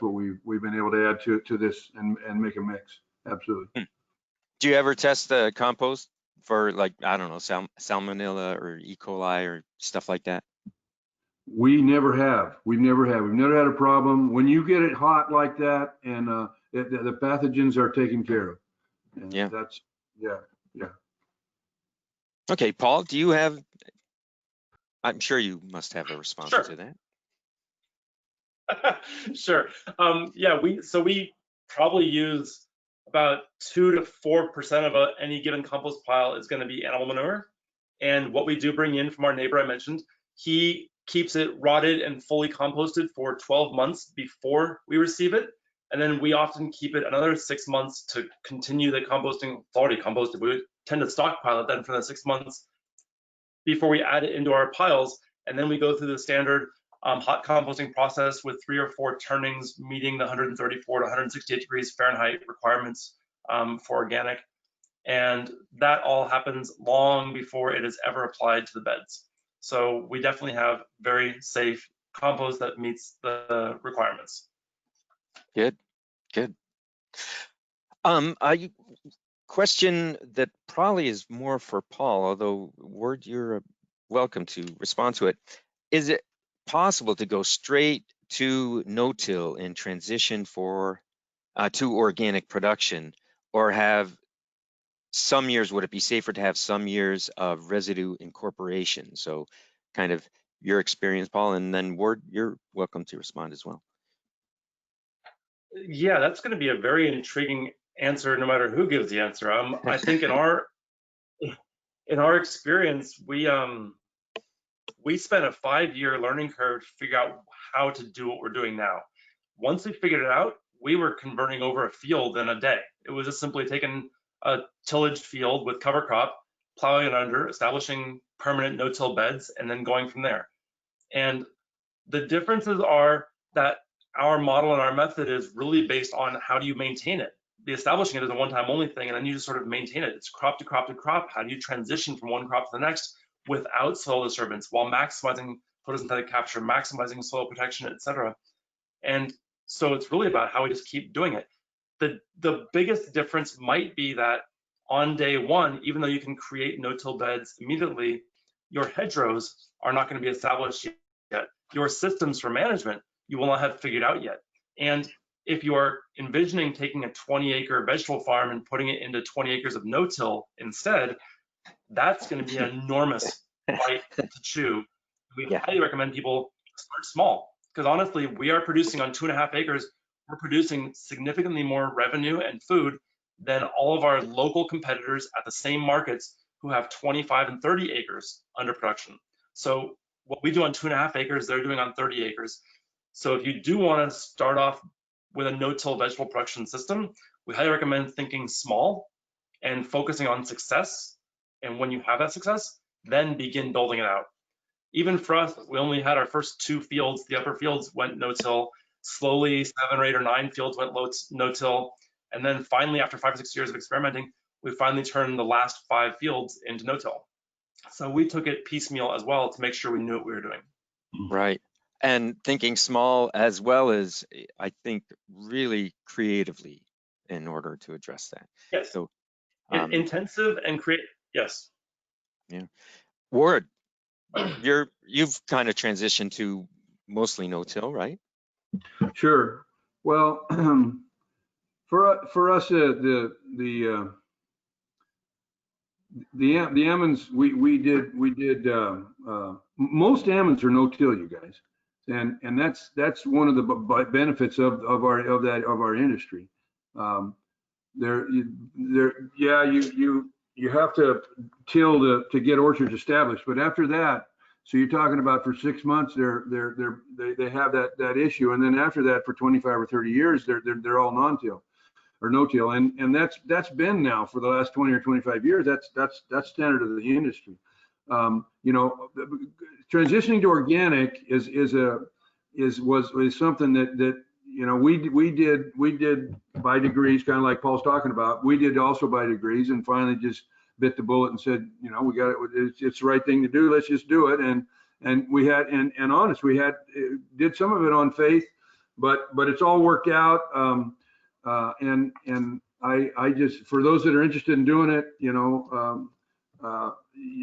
what we've been able to add to this and make a mix. Absolutely. Do you ever test the compost for, like, I don't know, salmonella or E. coli or stuff like that? We never have. We've never had a problem. When you get it hot like that, and the pathogens are taken care of. And yeah. Yeah. Okay, Paul, do you have? I'm sure you must have a response to that. Sure. Yeah, we probably use about 2 to 4% of any given compost pile is going to be animal manure. And what we do bring in from our neighbor I mentioned, he keeps it rotted and fully composted for 12 months before we receive it. And then we often keep it another 6 months to continue the composting. It's already composted. We tend to stockpile it then for the 6 months before we add it into our piles. And then we go through the standard hot composting process with 3 or 4 turnings, meeting the 134 to 168 degrees Fahrenheit requirements for organic. And that all happens long before it is ever applied to the beds. So we definitely have very safe compost that meets the requirements. Good. A question that probably is more for Paul, although Ward, you're welcome to respond to it. Is it possible to go straight to no-till and transition to organic production, or have some years, would it be safer to have some years of residue incorporation? So kind of your experience, Paul, and then Ward, you're welcome to respond as well. Yeah, that's going to be a very intriguing answer no matter who gives the answer. I think in our experience, we spent a 5-year learning curve to figure out how to do what we're doing now. Once we figured it out, we were converting over a field in a day. It was just simply taking a tillage field with cover crop, plowing it under, establishing permanent no-till beds, and then going from there. And the differences are that our model and our method is really based on how do you maintain it. The establishing it is a one-time only thing, and then you just sort of maintain it. It's crop to crop to crop. How do you transition from one crop to the next without soil disturbance while maximizing photosynthetic capture, maximizing soil protection, etc. And so it's really about how we just keep doing it. The biggest difference might be that on day one, even though you can create no-till beds immediately, your hedgerows are not going to be established yet. Your systems for management, you will not have figured out yet. And if you are envisioning taking a 20-acre vegetable farm and putting it into 20 acres of no-till instead, that's going to be an enormous bite to chew. We highly recommend people start small, because honestly, we are producing on 2.5 acres. We're producing significantly more revenue and food than all of our local competitors at the same markets who have 25 and 30 acres under production. So what we do on 2.5 acres, they're doing on 30 acres. So if you do want to start off with a no-till vegetable production system, we highly recommend thinking small and focusing on success. And when you have that success, then begin building it out. Even for us, we only had our first 2 fields. The upper fields went no-till. Slowly, 7 or 8 or 9 fields went no-till. And then finally, after 5 or 6 years of experimenting, we finally turned the last 5 fields into no-till. So we took it piecemeal as well to make sure we knew what we were doing. Right. And thinking small as well as, I think, really creatively in order to address that. Yes. So intensive and create. Yes. Yeah. Ward, you've kind of transitioned to mostly no-till, right? Sure. Well, for us, the almonds we did most almonds are no-till, you guys, and that's one of the benefits of our industry. You have to till to get orchards established, but after that, so you're talking about for 6 months they have that issue, and then after that for 25 or 30 years they're all non-till or no-till, and that's been now for the last 20 or 25 years. That's standard of the industry. You know, transitioning to organic was something that you know we did by degrees, kind of like Paul's talking about. We did also by degrees, and finally just bit the bullet and said, you know, we got it. It's the right thing to do. Let's just do it. And we had and honest, we did some of it on faith, but it's all worked out. And I just, for those that are interested in doing it, you know,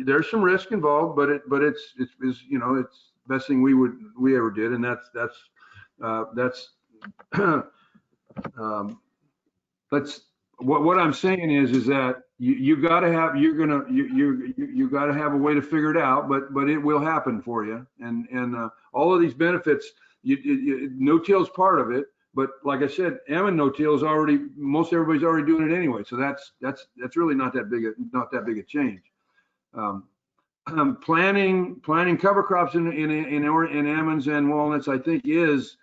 there's some risk involved, but it's you know, it's the best thing we ever did, and that's what I'm saying is that you got to have you got to have a way to figure it out, but it will happen for you, and all of these benefits, no-till is part of it. But like I said, almond no-till is already, most everybody's already doing it anyway. So that's really not that big a change. Planting cover crops in almonds and walnuts, I think is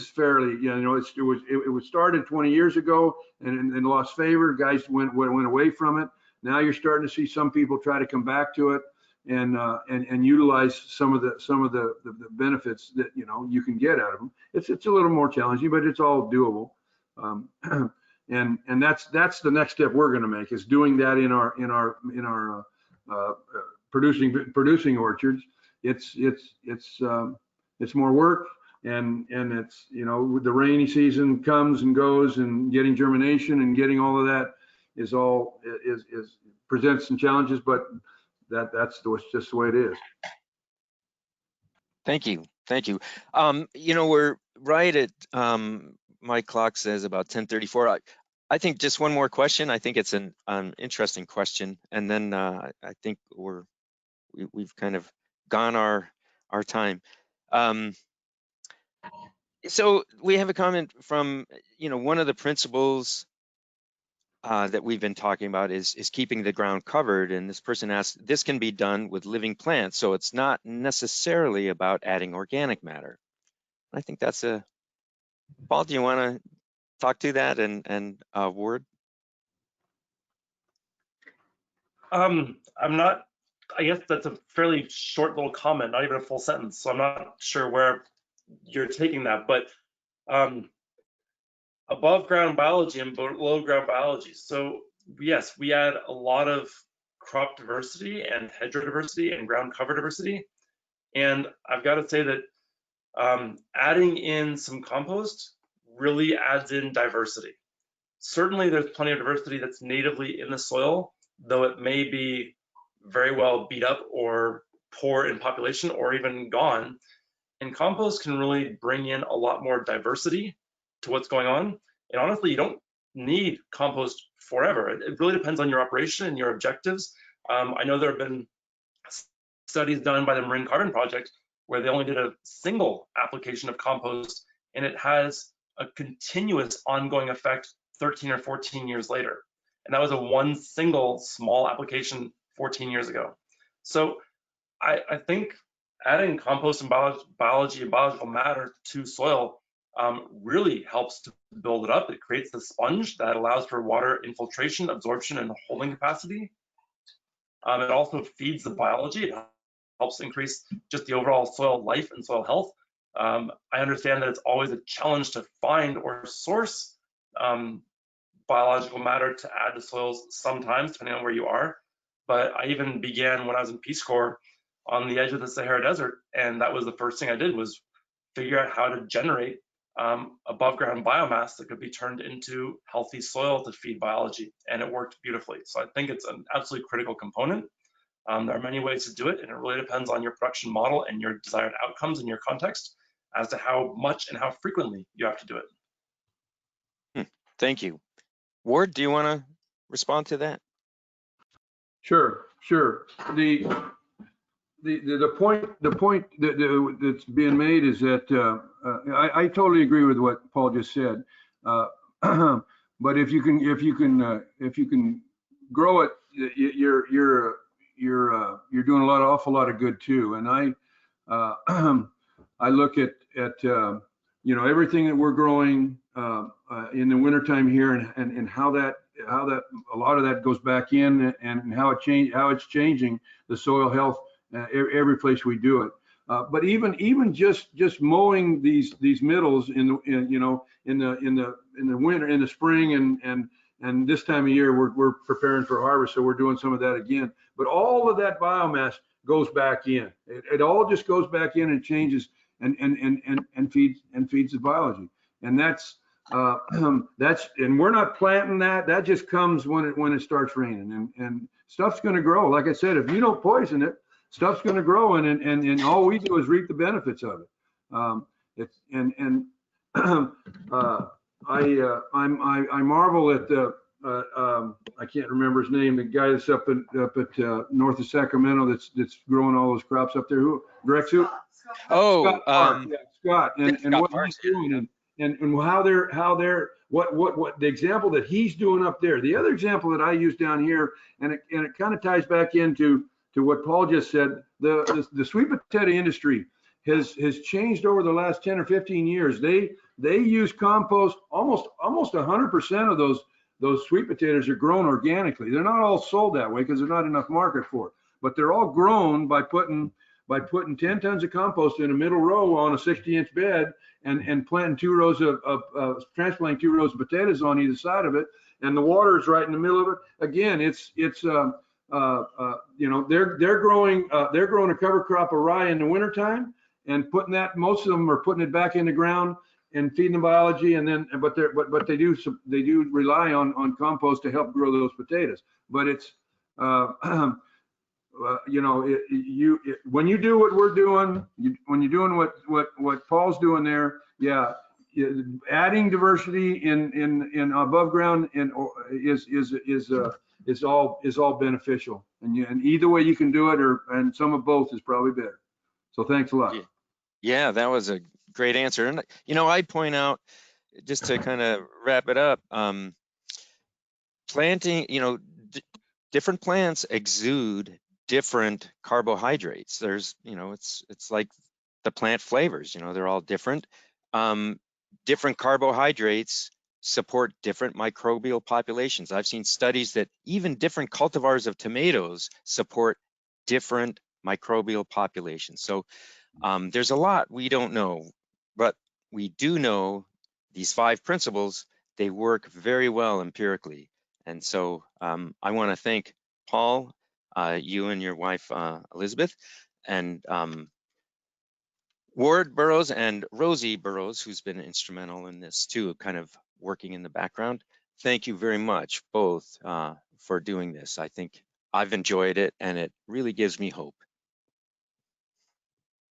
fairly, you know, it was started 20 years ago and lost favor. Guys went away from it. Now you're starting to see some people try to come back to it and utilize some of the benefits that, you know, you can get out of them. It's a little more challenging, but it's all doable. And that's the next step we're going to make, is doing that in our producing orchards. It's more work, and it's, you know, the rainy season comes and goes, and getting germination and getting all of that is presents some challenges, but that's just the way it is. Thank you. You know, we're right at my clock says about 10:34. I think just one more question. I think it's an interesting question, and then I think we've kind of gone our time. So we have a comment from, you know, one of the principles that we've been talking about is keeping the ground covered, and this person asks, this can be done with living plants, so it's not necessarily about adding organic matter. I think that's Paul, do you want to talk to that and Ward? I'm not, I guess that's a fairly short little comment, not even a full sentence, so I'm not sure where you're taking that, but above ground biology and below ground biology. So yes, we add a lot of crop diversity and hedgerow diversity and ground cover diversity. And I've got to say that adding in some compost really adds in diversity. Certainly there's plenty of diversity that's natively in the soil, though it may be very well beat up or poor in population or even gone. And compost can really bring in a lot more diversity to what's going on. And honestly, you don't need compost forever. It really depends on your operation and your objectives. I know there have been studies done by the Marine Carbon Project where they only did a single application of compost, and it has a continuous ongoing effect 13 or 14 years later. And that was one single small application 14 years ago. So I think adding compost and biology and biological matter to soil really helps to build it up. It creates the sponge that allows for water infiltration, absorption, and holding capacity. It also feeds the biology. It helps increase just the overall soil life and soil health. I understand that it's always a challenge to find or source biological matter to add to soils sometimes, depending on where you are. But I even began when I was in Peace Corps on the edge of the Sahara Desert, and that was the first thing I did, was figure out how to generate above ground biomass that could be turned into healthy soil to feed biology, and it worked beautifully. So I think it's an absolutely critical component. There are many ways to do it, and it really depends on your production model and your desired outcomes in your context as to how much and how frequently you have to do it. Thank you. Ward, do you want to respond to that? Sure. The point that's being made is that I totally agree with what Paul just said. But if you can grow it, you're doing awful lot of good too. And I look at everything that we're growing in the wintertime here, and how that a lot of that goes back in, and how it's changing the soil health every place we do it. But even just mowing these middles in the winter, in the spring, and this time of year we're preparing for harvest, so we're doing some of that again. But all of that biomass goes back in. It all just goes back in and changes and feeds the biology. And that's and we're not planting that. That just comes when it starts raining, and stuff's going to grow. Like I said, if you don't poison it, stuff's going to grow, and all we do is reap the benefits of it. I marvel at the I can't remember his name, the guy that's up at north of Sacramento that's growing all those crops up there. Who directs who? Scott, and what he's doing, and how they're what the example that he's doing up there. The other example that I use down here, and it kind of ties back into what Paul just said. The sweet potato industry has changed over the last 10 or 15 years. They use compost. Almost 100% of those sweet potatoes are grown organically. They're not all sold that way because there's not enough market for it, but they're all grown by putting 10 tons of compost in a middle row on a 60-inch bed, and planting transplanting 2 rows of potatoes on either side of it, and the water is right in the middle of it. Again, they're growing a cover crop of rye in the wintertime, and most of them are putting it back in the ground and feeding the biology, and then but they do rely on compost to help grow those potatoes. But it's when you do what we're doing, when you're doing what Paul's doing there, adding diversity in above ground is all beneficial, and either way you can do it, and some of both is probably better. So thanks a lot. Yeah, that was a great answer. And I'd point out, just to kind of wrap it up, planting, different plants exude different carbohydrates. There's, it's like the plant flavors, they're all different. Different carbohydrates support different microbial populations. I've seen studies that even different cultivars of tomatoes support different microbial populations. So there's a lot we don't know, but we do know these 5 principles. They work very well empirically. And so I want to thank Paul, you and your wife, Elizabeth, and Ward Burroughs and Rosie Burroughs, who's been instrumental in this too, kind of working in the background. Thank you very much, both, for doing this. I think I've enjoyed it, and it really gives me hope.